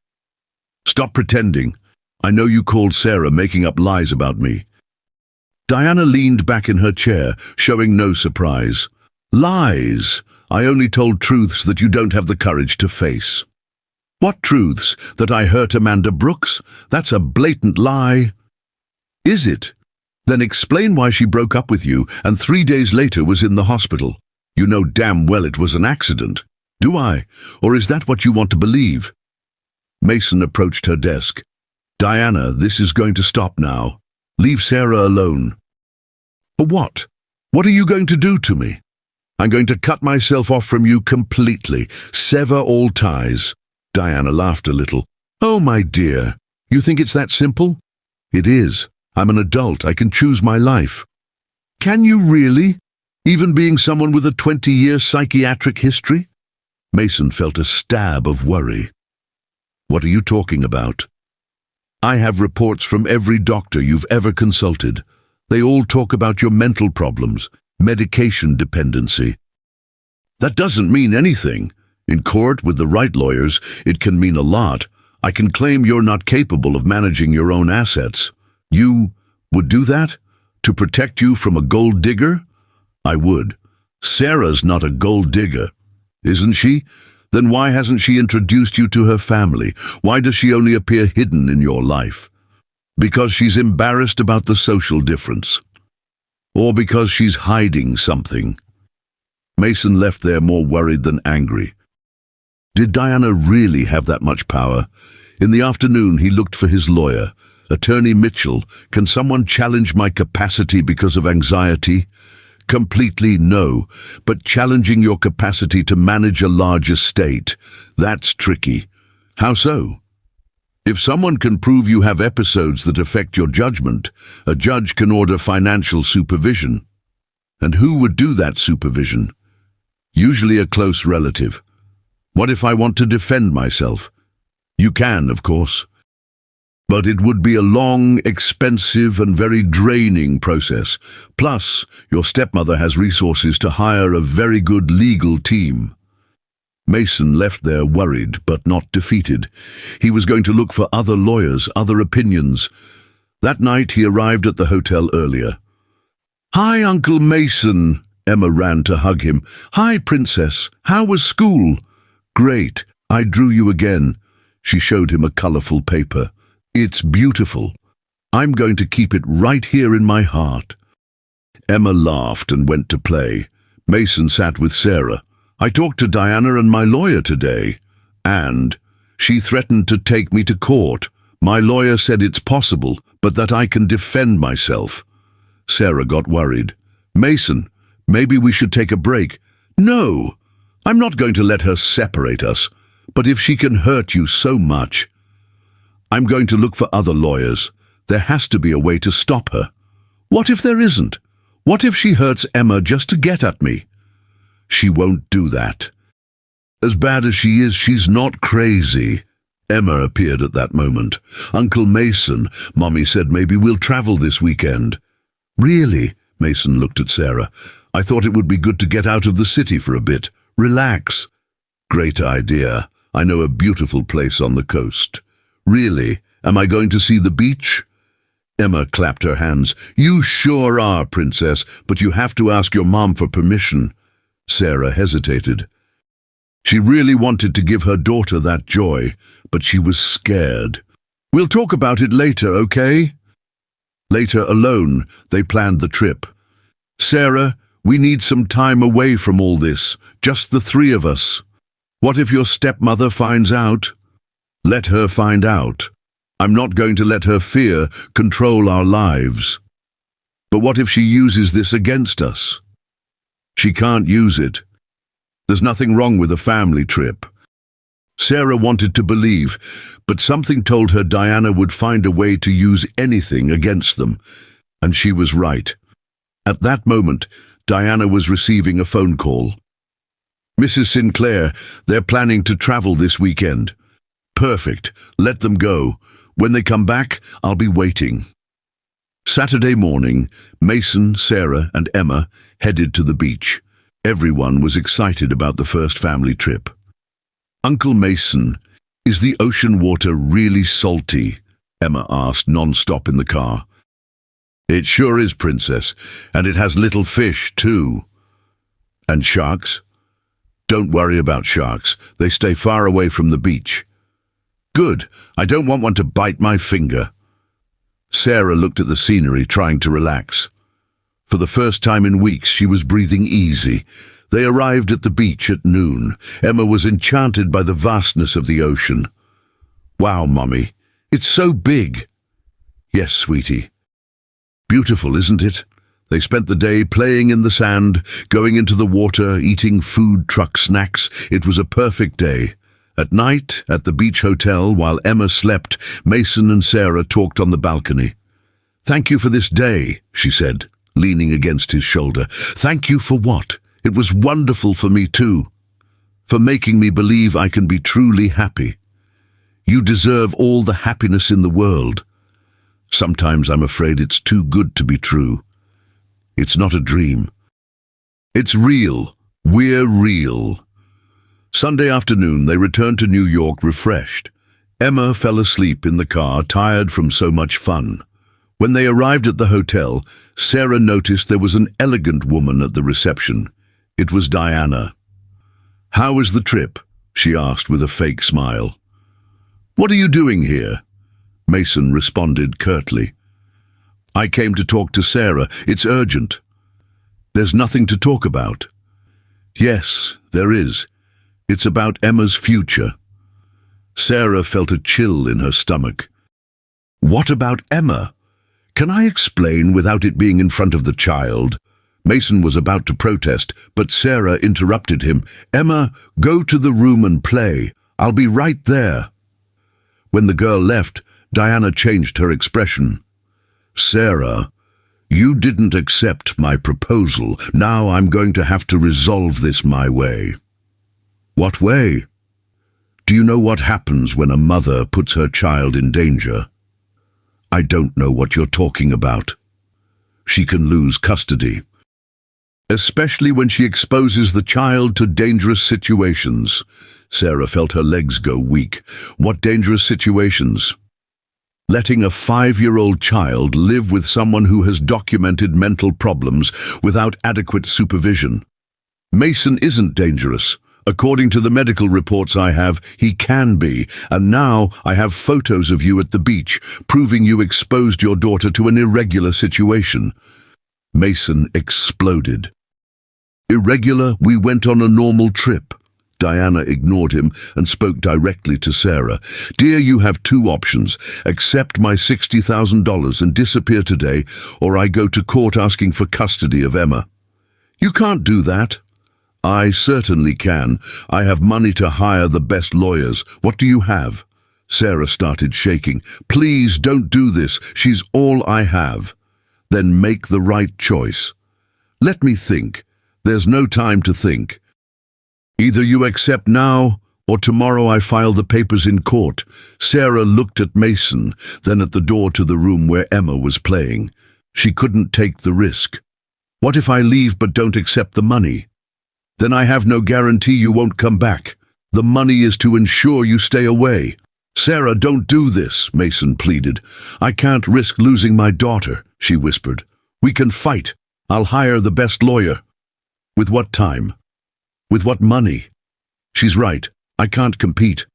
Stop pretending. I know you called Sarah making up lies about me. Diana leaned back in her chair, showing no surprise. Lies! I only told truths that you don't have the courage to face. What truths? That I hurt Amanda Brooks? That's a blatant lie. Is it? Then explain why she broke up with you and 3 days later was in the hospital. You know damn well it was an accident. Do I? Or is that what you want to believe? Mason approached her desk. Diana, this is going to stop now. Leave Sarah alone. For what? What are you going to do to me? I'm going to cut myself off from you completely, sever all ties. Diana laughed a little. Oh, my dear, you think it's that simple? It is. I'm an adult. I can choose my life. Can you really? Even being someone with a 20-year psychiatric history? Mason felt a stab of worry. What are you talking about? I have reports from every doctor you've ever consulted. They all talk about your mental problems, medication dependency. That doesn't mean anything. In court, with the right lawyers, it can mean a lot. I can claim you're not capable of managing your own assets. You would do that? To protect you from a gold digger? I would. Sarah's not a gold digger, isn't she? Then why hasn't she introduced you to her family? Why does she only appear hidden in your life? Because she's embarrassed about the social difference. Or because she's hiding something. Mason left there more worried than angry. Did Diana really have that much power? In the afternoon, he looked for his lawyer. Attorney Mitchell, can someone challenge my capacity because of anxiety? Completely no, but challenging your capacity to manage a large estate, that's tricky. How so? If someone can prove you have episodes that affect your judgment, a judge can order financial supervision. And who would do that supervision? Usually a close relative. What if I want to defend myself? You can, of course. But it would be a long, expensive and very draining process. Plus, your stepmother has resources to hire a very good legal team. Mason left there worried but not defeated. He was going to look for other lawyers, other opinions. That night he arrived at the hotel earlier. Hi, Uncle Mason. Emma ran to hug him. Hi, Princess. How was school? Great. I drew you again. She showed him a colorful paper. It's beautiful. I'm going to keep it right here in my heart. Emma laughed and went to play. Mason sat with Sarah. I talked to Diana and my lawyer today. And she threatened to take me to court. My lawyer said it's possible, but that I can defend myself. Sarah got worried. Mason, maybe we should take a break. No, I'm not going to let her separate us. But if she can hurt you so much, I'm going to look for other lawyers. There has to be a way to stop her. What if there isn't? What if she hurts Emma just to get at me? She won't do that. As bad as she is, she's not crazy. Emma appeared at that moment. "Uncle Mason, Mommy said maybe we'll travel this weekend." "Really?" Mason looked at Sarah. "I thought it would be good to get out of the city for a bit. Relax." "Great idea. I know a beautiful place on the coast." "Really? Am I going to see the beach?" Emma clapped her hands. "You sure are, Princess, but you have to ask your mom for permission." Sarah hesitated. She really wanted to give her daughter that joy, but she was scared. "We'll talk about it later, okay?" Later, alone, they planned the trip. "Sarah, we need some time away from all this, just the three of us. What if your stepmother finds out?" "Let her find out. I'm not going to let her fear control our lives." "But what if she uses this against us?" "She can't use it. There's nothing wrong with a family trip." Sarah wanted to believe, but something told her Diana would find a way to use anything against them, and she was right. At that moment, Diana was receiving a phone call. "Mrs. Sinclair, they're planning to travel this weekend." "Perfect. Let them go. When they come back, I'll be waiting." Saturday morning, Mason, Sarah, and Emma headed to the beach. Everyone was excited about the first family trip. "Uncle Mason, is the ocean water really salty?" Emma asked non-stop in the car. "It sure is, Princess, and it has little fish, too." "And sharks?" "Don't worry about sharks. They stay far away from the beach." "Good. I don't want one to bite my finger." Sarah looked at the scenery, trying to relax. For the first time in weeks, she was breathing easy. They arrived at the beach at noon. Emma was enchanted by the vastness of the ocean. "Wow, Mommy, it's so big." "Yes, sweetie." "Beautiful, isn't it?" They spent the day playing in the sand, going into the water, eating food truck snacks. It was a perfect day. At night, at the beach hotel, while Emma slept, Mason and Sarah talked on the balcony. "Thank you for this day," she said, leaning against his shoulder. "Thank you for what? It was wonderful for me too. For making me believe I can be truly happy. You deserve all the happiness in the world. Sometimes I'm afraid it's too good to be true. It's not a dream. It's real. We're real." Sunday afternoon, they returned to New York refreshed. Emma fell asleep in the car, tired from so much fun. When they arrived at the hotel, Sarah noticed there was an elegant woman at the reception. It was Diana. "How was the trip?" she asked with a fake smile. "What are you doing here?" Mason responded curtly. "I came to talk to Sarah. It's urgent." "There's nothing to talk about." "Yes, there is. It's about Emma's future." Sarah felt a chill in her stomach. "What about Emma? Can I explain without it being in front of the child?" Mason was about to protest, but Sarah interrupted him. "Emma, go to the room and play. I'll be right there." When the girl left, Diana changed her expression. "Sarah, you didn't accept my proposal. Now I'm going to have to resolve this my way." "What way?" "Do you know what happens when a mother puts her child in danger?" "I don't know what you're talking about." "She can lose custody. Especially when she exposes the child to dangerous situations." Sarah felt her legs go weak. "What dangerous situations?" "Letting a 5-year-old child live with someone who has documented mental problems without adequate supervision." "Mason isn't dangerous. According to the medical reports I have, he can be, and now I have photos of you at the beach, proving you exposed your daughter to an irregular situation." Mason exploded. "Irregular? We went on a normal trip." Diana ignored him and spoke directly to Sarah. "Dear, you have two options. Accept my $60,000 and disappear today, or I go to court asking for custody of Emma." "You can't do that." "I certainly can. I have money to hire the best lawyers. What do you have?" Sarah started shaking. "Please don't do this. She's all I have." "Then make the right choice." "Let me think." "There's no time to think. Either you accept now or tomorrow I file the papers in court." Sarah looked at Mason, then at the door to the room where Emma was playing. She couldn't take the risk. "What if I leave but don't accept the money?" "Then I have no guarantee you won't come back. The money is to ensure you stay away." "Sarah, don't do this," Mason pleaded. "I can't risk losing my daughter," she whispered. "We can fight. I'll hire the best lawyer." "With what time? With what money?" "She's right. I can't compete."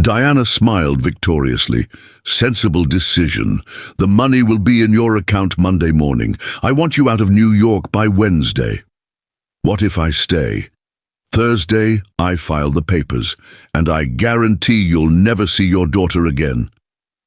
Diana smiled victoriously. "Sensible decision. The money will be in your account Monday morning. I want you out of New York by Wednesday." "What if I stay?" "Thursday, I file the papers, and I guarantee you'll never see your daughter again."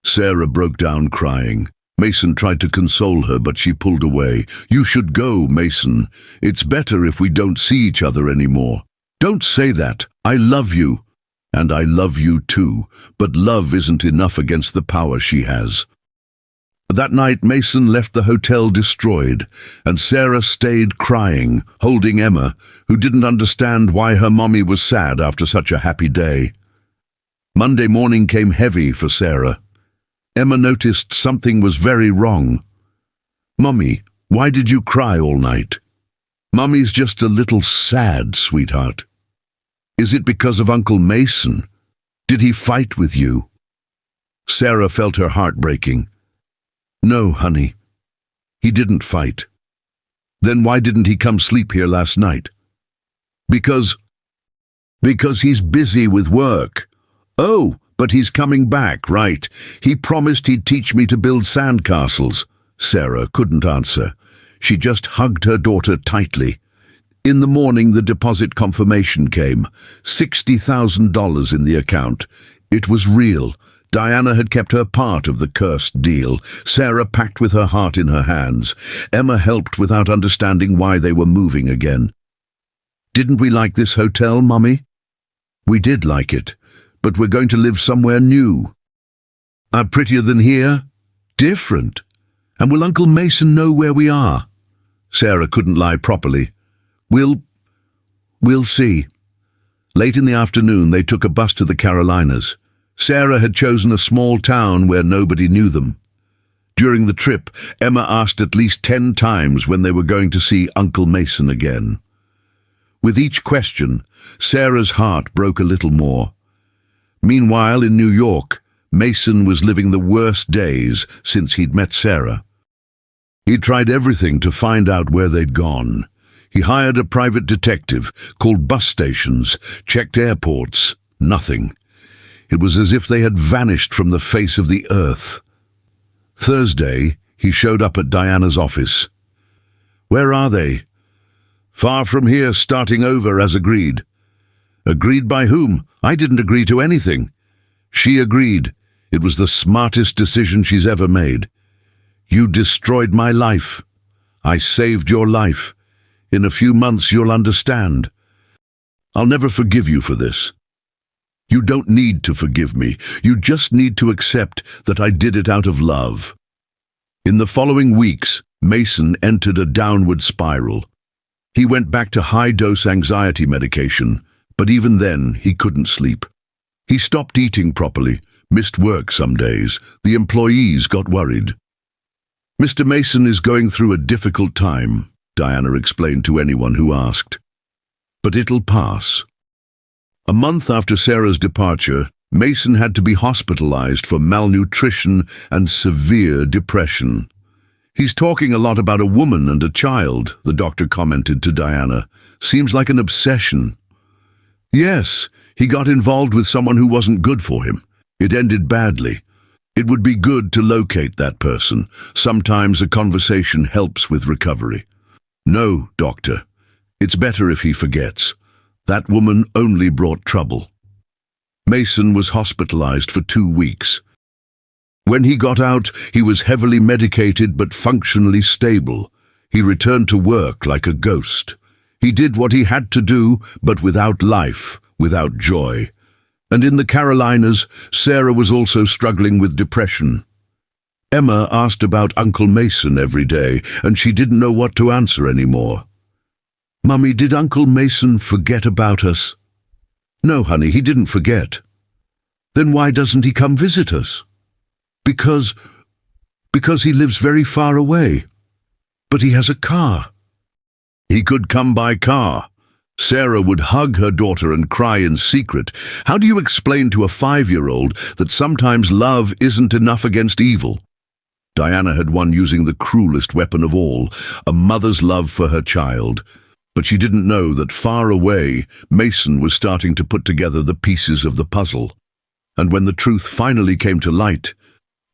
Sarah broke down crying. Mason tried to console her, but she pulled away. "You should go, Mason. It's better if we don't see each other anymore." "Don't say that. I love you." "And I love you too, but love isn't enough against the power she has." That night, Mason left the hotel destroyed, and Sarah stayed crying, holding Emma, who didn't understand why her mommy was sad after such a happy day. Monday morning came heavy for Sarah. Emma noticed something was very wrong. "Mommy, why did you cry all night?" "Mommy's just a little sad, sweetheart." "Is it because of Uncle Mason? Did he fight with you?" Sarah felt her heart breaking. "No, honey. He didn't fight." "Then why didn't he come sleep here last night?" Because he's busy with work." "Oh, but he's coming back, right? He promised he'd teach me to build sandcastles." Sarah couldn't answer. She just hugged her daughter tightly. In the morning, the deposit confirmation came. $60,000 in the account. It was real. Diana had kept her part of the cursed deal. Sarah packed with her heart in her hands. Emma helped without understanding why they were moving again. "Didn't we like this hotel, Mummy?" "We did like it, but we're going to live somewhere new." "Prettier than here?" "Different. And will Uncle Mason know where we are?" Sarah couldn't lie properly. We'll see." Late in the afternoon, they took a bus to the Carolinas. Sarah had chosen a small town where nobody knew them. During the trip, Emma asked at least 10 times when they were going to see Uncle Mason again. With each question, Sarah's heart broke a little more. Meanwhile, in New York, Mason was living the worst days since he'd met Sarah. He'd tried everything to find out where they'd gone. He hired a private detective, called bus stations, checked airports. Nothing. It was as if they had vanished from the face of the earth. Thursday, he showed up at Diana's office. "Where are they?" "Far from here, starting over as agreed." "Agreed by whom? I didn't agree to anything." "She agreed. It was the smartest decision she's ever made." "You destroyed my life. I saved your life. In a few months you'll understand." "I'll never forgive you for this." "You don't need to forgive me. You just need to accept that I did it out of love." In the following weeks, Mason entered a downward spiral. He went back to high-dose anxiety medication, but even then he couldn't sleep. He stopped eating properly, missed work some days. The employees got worried. "Mr. Mason is going through a difficult time," Diana explained to anyone who asked. "But it'll pass." A month after Sarah's departure, Mason had to be hospitalized for malnutrition and severe depression. "He's talking a lot about a woman and a child," the doctor commented to Diana. "Seems like an obsession." "Yes, he got involved with someone who wasn't good for him. It ended badly. It would be good to locate that person. Sometimes a conversation helps with recovery." "No, doctor. It's better if he forgets. That woman only brought trouble." Mason was hospitalized for 2 weeks. When he got out, he was heavily medicated but functionally stable. He returned to work like a ghost. He did what he had to do, but without life, without joy. And in the Carolinas, Sarah was also struggling with depression. Emma asked about Uncle Mason every day, and she didn't know what to answer anymore. "Mummy, did Uncle Mason forget about us?" No, honey, he didn't forget. Then why doesn't he come visit us? Because he lives very far away. But he has a car. He could come by car. Sarah would hug her daughter and cry in secret. How do you explain to a 5-year-old that sometimes love isn't enough against evil? Diana had won using the cruelest weapon of all, a mother's love for her child. But she didn't know that far away, Mason was starting to put together the pieces of the puzzle. And when the truth finally came to light,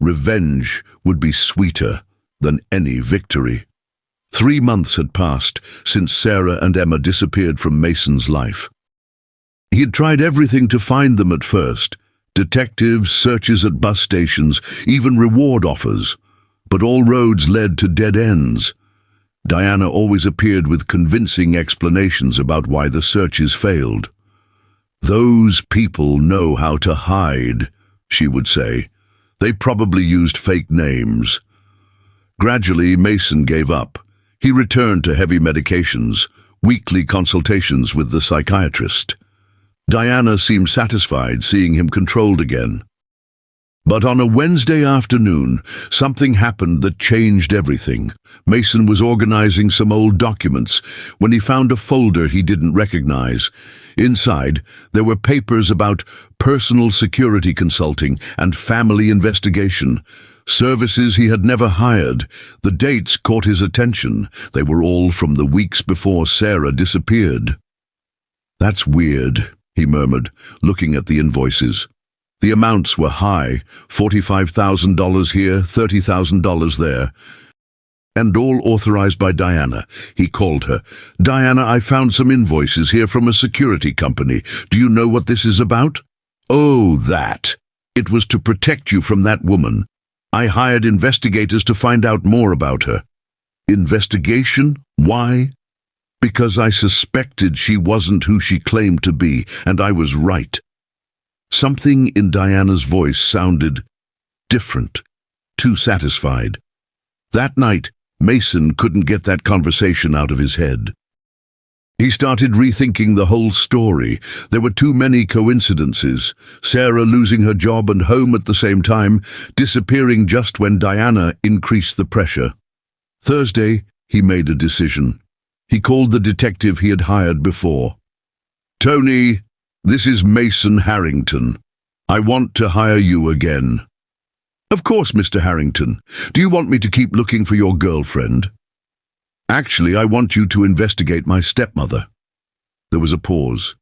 revenge would be sweeter than any victory. 3 months had passed since Sarah and Emma disappeared from Mason's life. He had tried everything to find them at first: detectives, searches at bus stations, even reward offers. But all roads led to dead ends. Diana always appeared with convincing explanations about why the searches failed. "Those people know how to hide," she would say. "They probably used fake names." Gradually, Mason gave up. He returned to heavy medications, weekly consultations with the psychiatrist. Diana seemed satisfied seeing him controlled again. But on a Wednesday afternoon, something happened that changed everything. Mason was organizing some old documents when he found a folder he didn't recognize. Inside, there were papers about personal security consulting and family investigation, services he had never hired. The dates caught his attention. They were all from the weeks before Sarah disappeared. "That's weird," he murmured, looking at the invoices. The amounts were high, $45,000 here, $30,000 there, and all authorized by Diana. He called her. "Diana, I found some invoices here from a security company. Do you know what this is about?" "Oh, that. It was to protect you from that woman. I hired investigators to find out more about her." "Investigation? Why?" "Because I suspected she wasn't who she claimed to be, and I was right." Something in Diana's voice sounded different, too satisfied. That night, Mason couldn't get that conversation out of his head. He started rethinking the whole story. There were too many coincidences. Sarah losing her job and home at the same time, disappearing just when Diana increased the pressure. Thursday, he made a decision. He called the detective he had hired before. "Tony, this is Mason Harrington. I want to hire you again." "Of course, Mr. Harrington. Do you want me to keep looking for your girlfriend?" "Actually, I want you to investigate my stepmother." There was a pause.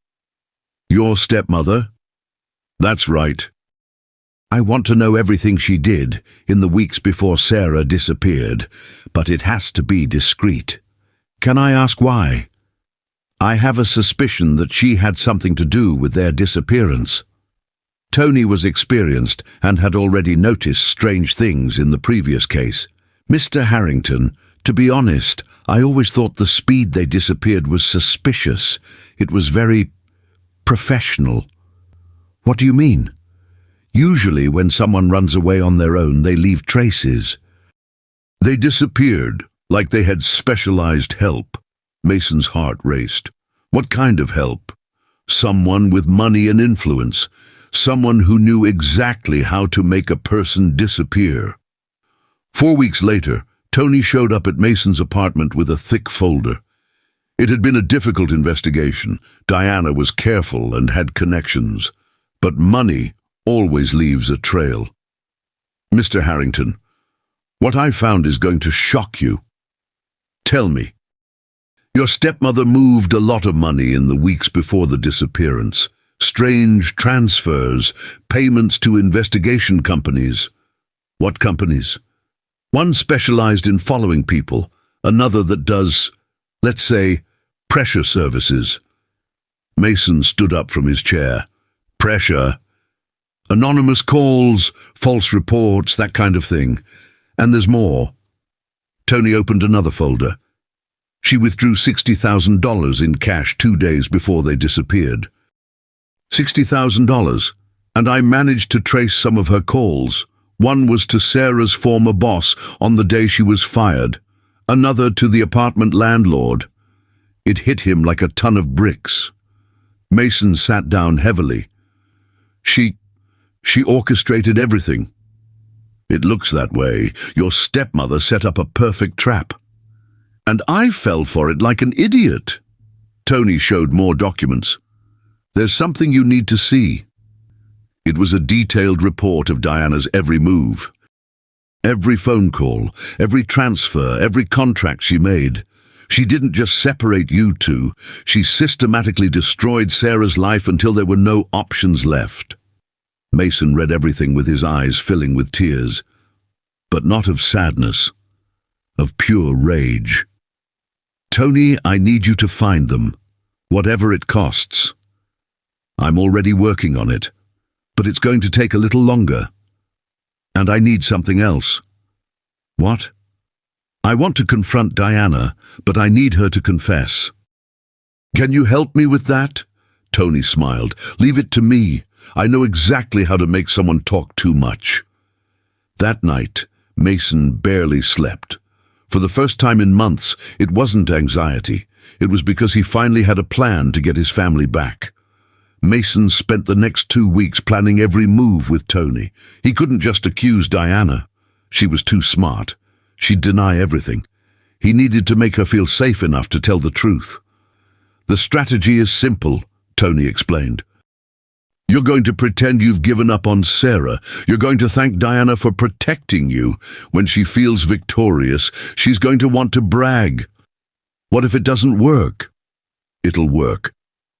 "Your stepmother?" "That's right." "I want to know everything she did in the weeks before Sarah disappeared, but it has to be discreet. Can I ask why?" "I have a suspicion that she had something to do with their disappearance." Tony was experienced and had already noticed strange things in the previous case. "Mr. Harrington, to be honest, I always thought the speed they disappeared was suspicious. It was very professional." "What do you mean?" "Usually when someone runs away on their own, they leave traces." "They disappeared, like they had specialized help." Mason's heart raced. What kind of help? Someone with money and influence. Someone who knew exactly how to make a person disappear. 4 weeks later, Tony showed up at Mason's apartment with a thick folder. It had been a difficult investigation. Diana was careful and had connections. But money always leaves a trail. "Mr. Harrington, what I found is going to shock you." "Tell me." "Your stepmother moved a lot of money in the weeks before the disappearance. Strange transfers, payments to investigation companies." "What companies?" "One specialized in following people, another that does, let's say, pressure services." Mason stood up from his chair. "Pressure? Anonymous calls, false reports, that kind of thing. And there's more." Tony opened another folder. "She withdrew $60,000 in cash 2 days before they disappeared." $60,000, and I managed to trace some of her calls. One was to Sarah's former boss on the day she was fired, another to the apartment landlord. It hit him like a ton of bricks. Mason sat down heavily. She orchestrated everything. It looks that way. Your stepmother set up a perfect trap. And I fell for it like an idiot. Tony showed more documents. There's something you need to see. It was a detailed report of Diana's every move. Every phone call, every transfer, every contract she made. She didn't just separate you two, she systematically destroyed Sarah's life until there were no options left. Mason read everything with his eyes filling with tears, but not of sadness, of pure rage. Tony, I need you to find them, whatever it costs. I'm already working on it, but it's going to take a little longer. And I need something else. What? I want to confront Diana, but I need her to confess. Can you help me with that? Tony smiled. Leave it to me. I know exactly how to make someone talk too much. That night, Mason barely slept. For the first time in months, it wasn't anxiety. It was because he finally had a plan to get his family back. Mason spent the next 2 weeks planning every move with Tony. He couldn't just accuse Diana. She was too smart. She'd deny everything. He needed to make her feel safe enough to tell the truth. The strategy is simple, Tony explained. You're going to pretend you've given up on Sarah. You're going to thank Diana for protecting you. When she feels victorious, she's going to want to brag. What if it doesn't work? It'll work.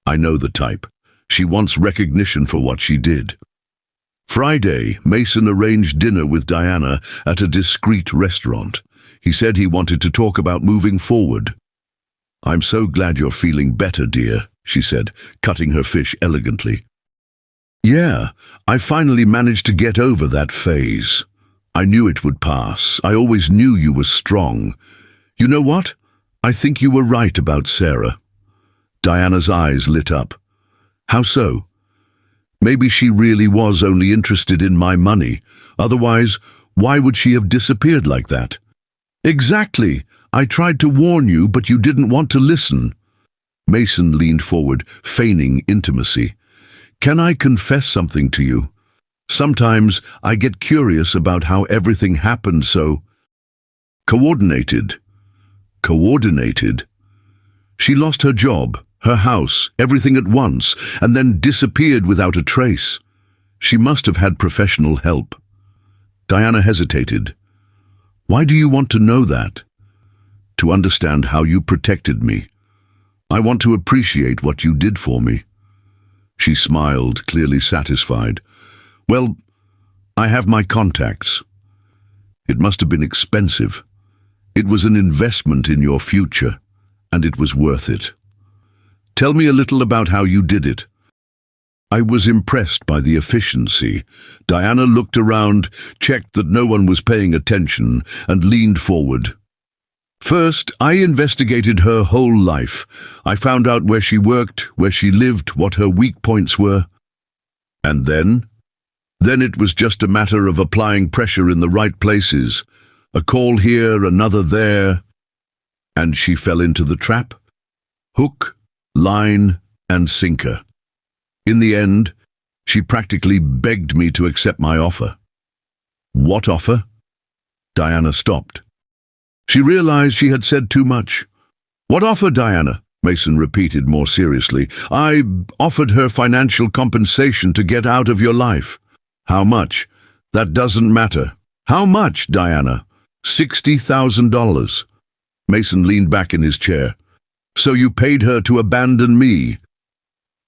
I know the type. She wants recognition for what she did. Friday, Mason arranged dinner with Diana at a discreet restaurant. He said he wanted to talk about moving forward. I'm so glad you're feeling better, dear, she said, cutting her fish elegantly. Yeah, I finally managed to get over that phase. I knew it would pass. I always knew you were strong. You know what? I think you were right about Sarah. Diana's eyes lit up. How so? Maybe she really was only interested in my money. Otherwise, why would she have disappeared like that? Exactly. I tried to warn you, but you didn't want to listen. Mason leaned forward, feigning intimacy. Can I confess something to you? Sometimes I get curious about how everything happened so coordinated. Coordinated? She lost her job, her house, everything at once, and then disappeared without a trace. She must have had professional help. Diana hesitated. Why do you want to know that? To understand how you protected me. I want to appreciate what you did for me. She smiled, clearly satisfied. Well, I have my contacts. It must have been expensive. It was an investment in your future, and it was worth it. Tell me a little about how you did it. I was impressed by the efficiency. Diana looked around, checked that no one was paying attention, and leaned forward. First, I investigated her whole life. I found out where she worked, where she lived, what her weak points were. And then? Then it was just a matter of applying pressure in the right places. A call here, another there. And she fell into the trap. Hook, line, and sinker. In the end, she practically begged me to accept my offer. What offer? Diana stopped. She realized she had said too much. What offer, Diana? Mason repeated more seriously. I offered her financial compensation to get out of your life. How much? That doesn't matter. How much, Diana? $60,000. Mason leaned back in his chair. So you paid her to abandon me.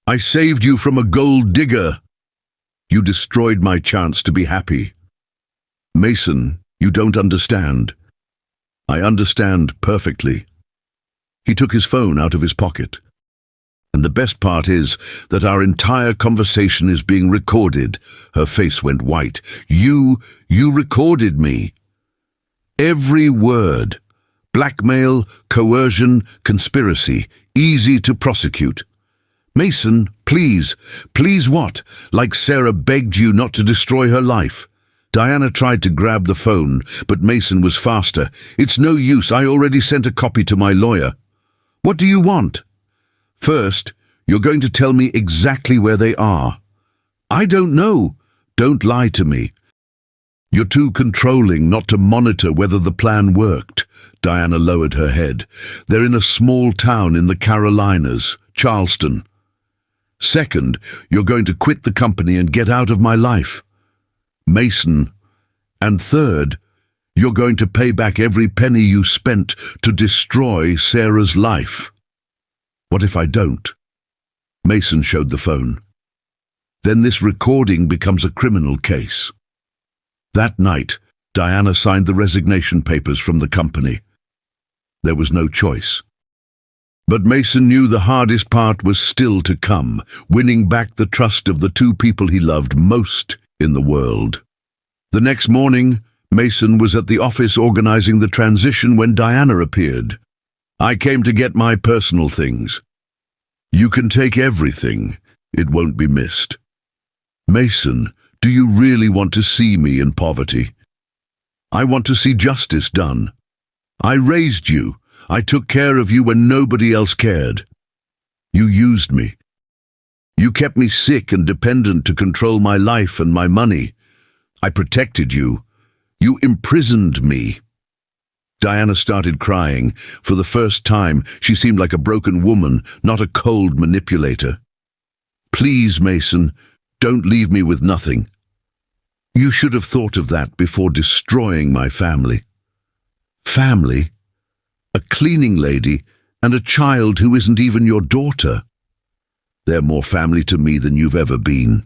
I saved you from a gold digger. You destroyed my chance to be happy. Mason, you don't understand. I understand perfectly. He took his phone out of his pocket. And the best part is that our entire conversation is being recorded. Her face went white. You recorded me. Every word. Blackmail, coercion, conspiracy. Easy to prosecute. Mason, please. Please what? Like Sarah begged you not to destroy her life. Diana tried to grab the phone, but Mason was faster. It's no use, I already sent a copy to my lawyer. What do you want? First, You're going to tell me exactly where they are. I don't know. Don't lie to me. You're too controlling not to monitor whether the plan worked. Diana lowered her head. They're in a small town in the Carolinas, Charleston. Second, you're going to quit the company and get out of my life. Mason. And third, you're going to pay back every penny you spent to destroy Sarah's life. What if I don't? Mason showed the phone. Then this recording becomes a criminal case. That night, Diana signed the resignation papers from the company. There was no choice. But Mason knew the hardest part was still to come, winning back the trust of the two people he loved most in the world. The next morning, Mason was at the office organizing the transition when Diana appeared. I came to get my personal things. You can take everything. It won't be missed. Mason, do you really want to see me in poverty? I want to see justice done. I raised you. I took care of you when nobody else cared. You used me. You kept me sick and dependent to control my life and my money. I protected you. You imprisoned me. Diana started crying. For the first time, she seemed like a broken woman, not a cold manipulator. Please, Mason, don't leave me with nothing. You should have thought of that before destroying my family. Family? A cleaning lady and a child who isn't even your daughter. They're more family to me than you've ever been.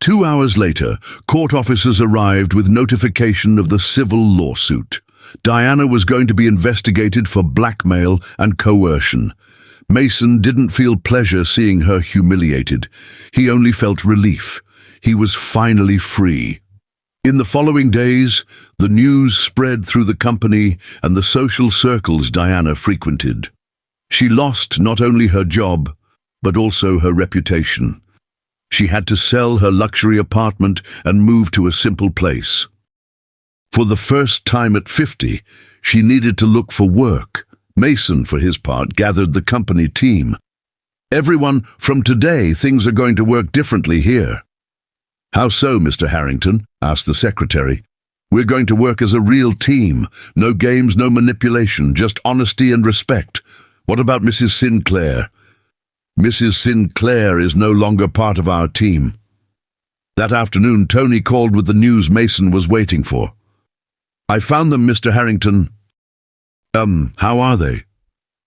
2 hours later, court officers arrived with notification of the civil lawsuit. Diana was going to be investigated for blackmail and coercion. Mason didn't feel pleasure seeing her humiliated. He only felt relief. He was finally free. In the following days, the news spread through the company and the social circles Diana frequented. She lost not only her job, but also her reputation. She had to sell her luxury apartment and move to a simple place. For the first time at 50, she needed to look for work. Mason, for his part, gathered the company team. Everyone, from today, things are going to work differently here. How so, Mr. Harrington? Asked the secretary. We're going to work as a real team. No games, no manipulation, just honesty and respect. What about Mrs. Sinclair? Mrs. Sinclair is no longer part of our team. That afternoon, Tony called with the news Mason was waiting for. I found them, Mr. Harrington. How are they?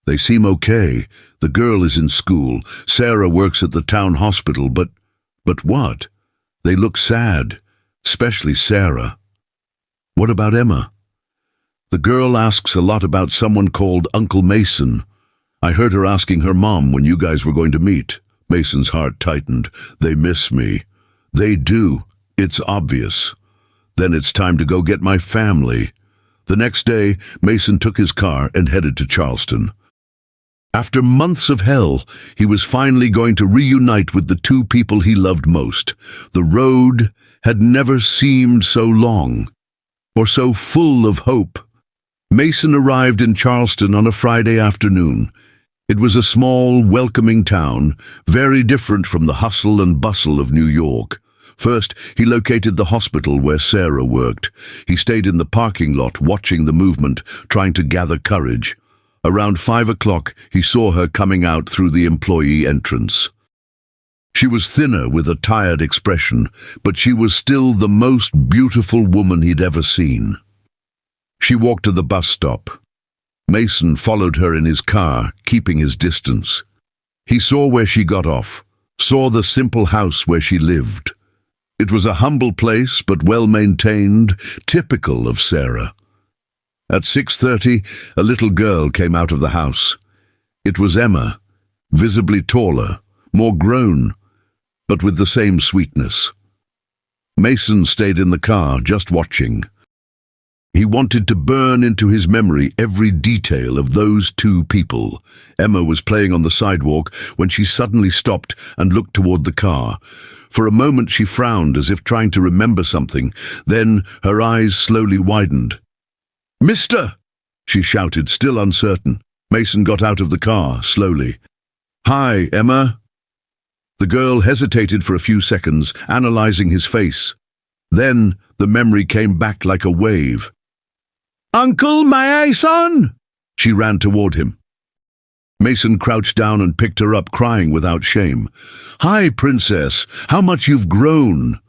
They seem okay. The girl is in school. Sarah works at the town hospital, but what? They look sad, especially Sarah. What about Emma? The girl asks a lot about someone called Uncle Mason. I heard her asking her mom when you guys were going to meet. Mason's heart tightened. They miss me. They do. It's obvious. Then it's time to go get my family. The next day, Mason took his car and headed to Charleston. After months of hell, he was finally going to reunite with the two people he loved most. The road had never seemed so long, or so full of hope. Mason arrived in Charleston on a Friday afternoon. It was a small, welcoming town, very different from the hustle and bustle of New York. First, he located the hospital where Sarah worked. He stayed in the parking lot, watching the movement, trying to gather courage. Around 5 o'clock, he saw her coming out through the employee entrance. She was thinner with a tired expression, but she was still the most beautiful woman he'd ever seen. She walked to the bus stop. Mason followed her in his car, keeping his distance. He saw where she got off, saw the simple house where she lived. It was a humble place, but well-maintained, typical of Sarah. At 6:30, a little girl came out of the house. It was Emma, visibly taller, more grown, but with the same sweetness. Mason stayed in the car, just watching. He wanted to burn into his memory every detail of those two people. Emma was playing on the sidewalk when she suddenly stopped and looked toward the car. For a moment she frowned as if trying to remember something. Then her eyes slowly widened. "Mister!" she shouted, still uncertain. Mason got out of the car, slowly. "Hi, Emma." The girl hesitated for a few seconds, analyzing his face. Then the memory came back like a wave. "Uncle, may I, son?" She ran toward him. Mason crouched down and picked her up, crying without shame. "Hi, princess. How much you've grown."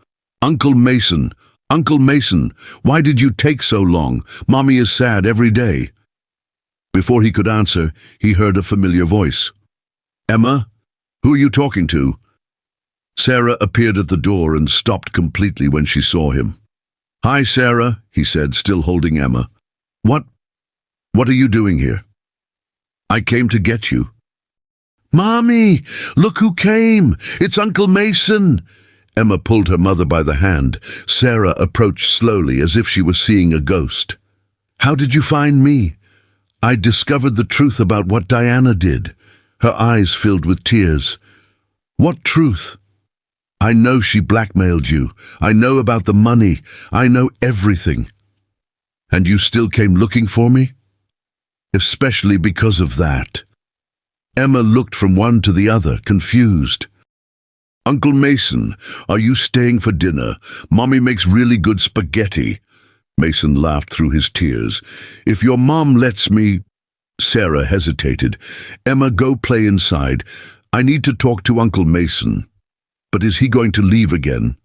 Uncle Mason, why did you take so long? Mommy is sad every day." Before he could answer, he heard a familiar voice. "Emma, who are you talking to?" Sarah appeared at the door and stopped completely when she saw him. "Hi, Sarah," he said, still holding Emma. What are you doing here?" "I came to get you." "Mommy, look who came! It's Uncle Mason!" Emma pulled her mother by the hand. Sarah approached slowly, as if she was seeing a ghost. "How did you find me?" "I discovered the truth about what Diana did." Her eyes filled with tears. "What truth?" "I know she blackmailed you. I know about the money. I know everything." "And you still came looking for me?" "Especially because of that." Emma looked from one to the other, confused. "Uncle Mason, are you staying for dinner? Mommy makes really good spaghetti." Mason laughed through his tears. "If your mom lets me—" Sarah hesitated. "Emma, go play inside. I need to talk to Uncle Mason." "But is he going to leave again?"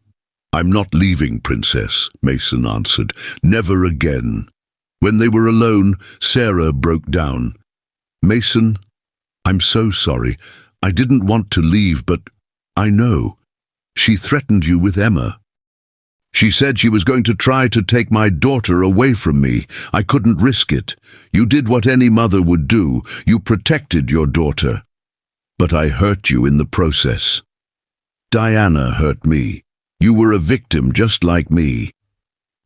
"I'm not leaving, Princess," Mason answered. "Never again." When they were alone, Sarah broke down. "Mason, I'm so sorry. I didn't want to leave, but I know. She threatened you with Emma. She said she was going to try to take my daughter away from me. I couldn't risk it. You did what any mother would do. You protected your daughter. But I hurt you in the process. Diana hurt me. You were a victim just like me.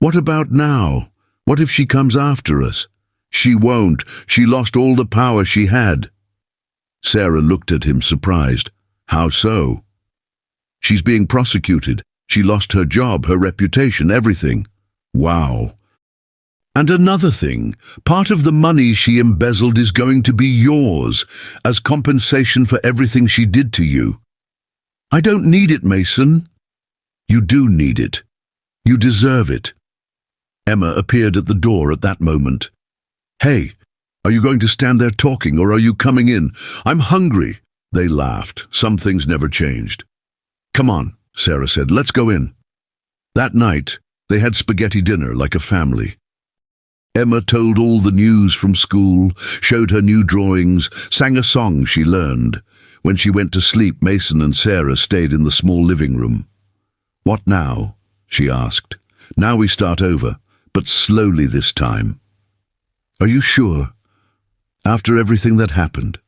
What about now? What if she comes after us?" "She won't. She lost all the power she had." Sarah looked at him surprised. "How so?" "She's being prosecuted. She lost her job, her reputation, everything." "Wow." "And another thing, part of the money she embezzled is going to be yours, as compensation for everything she did to you." "I don't need it, Mason." "You do need it. You deserve it." Emma appeared at the door at that moment. "Hey, are you going to stand there talking, or are you coming in? I'm hungry." They laughed. Some things never changed. "Come on," Sarah said. "Let's go in." That night, they had spaghetti dinner like a family. Emma told all the news from school, showed her new drawings, sang a song she learned. When she went to sleep, Mason and Sarah stayed in the small living room. "What now?" she asked. "Now we start over, but slowly this time." "Are you sure? After everything that happened?"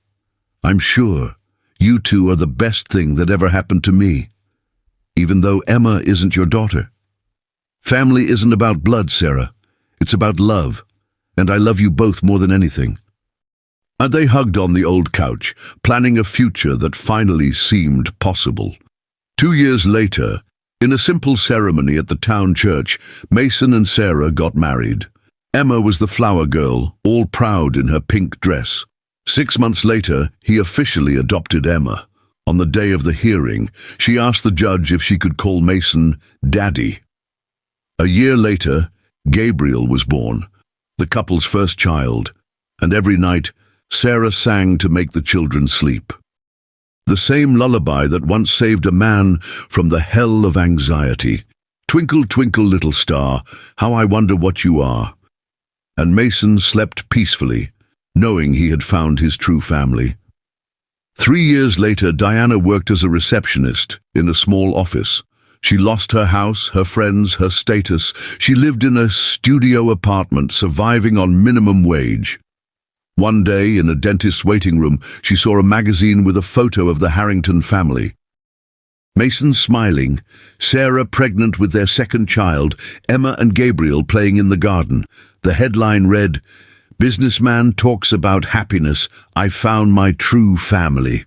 "I'm sure. You two are the best thing that ever happened to me. Even though Emma isn't your daughter. Family isn't about blood, Sarah. It's about love. And I love you both more than anything." And they hugged on the old couch, planning a future that finally seemed possible. 2 years later, in a simple ceremony at the town church, Mason and Sarah got married. Emma was the flower girl, all proud in her pink dress. 6 months later, he officially adopted Emma. On the day of the hearing, she asked the judge if she could call Mason Daddy. A year later, Gabriel was born, the couple's first child, and every night, Sarah sang to make the children sleep. The same lullaby that once saved a man from the hell of anxiety. "Twinkle, twinkle, little star, how I wonder what you are." And Mason slept peacefully, knowing he had found his true family. 3 years later, Diana worked as a receptionist in a small office. She lost her house, her friends, her status. She lived in a studio apartment, surviving on minimum wage. One day, in a dentist's waiting room, she saw a magazine with a photo of the Harrington family. Mason smiling, Sarah pregnant with their second child, Emma and Gabriel playing in the garden. The headline read, "Businessman talks about happiness. I found my true family."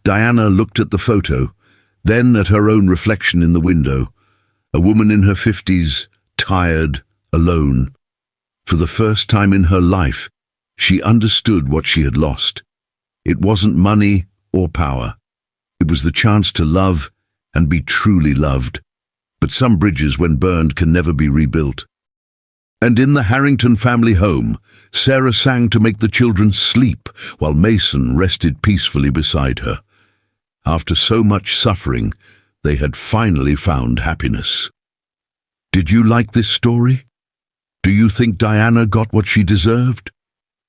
Diana looked at the photo, then at her own reflection in the window. A woman in her 50s, tired, alone. For the first time in her life, she understood what she had lost. It wasn't money or power. It was the chance to love and be truly loved. But some bridges, when burned, can never be rebuilt. And in the Harrington family home, Sarah sang to make the children sleep while Mason rested peacefully beside her. After so much suffering, they had finally found happiness. Did you like this story? Do you think Diana got what she deserved?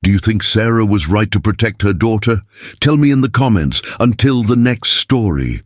Do you think Sarah was right to protect her daughter? Tell me in the comments. Until the next story.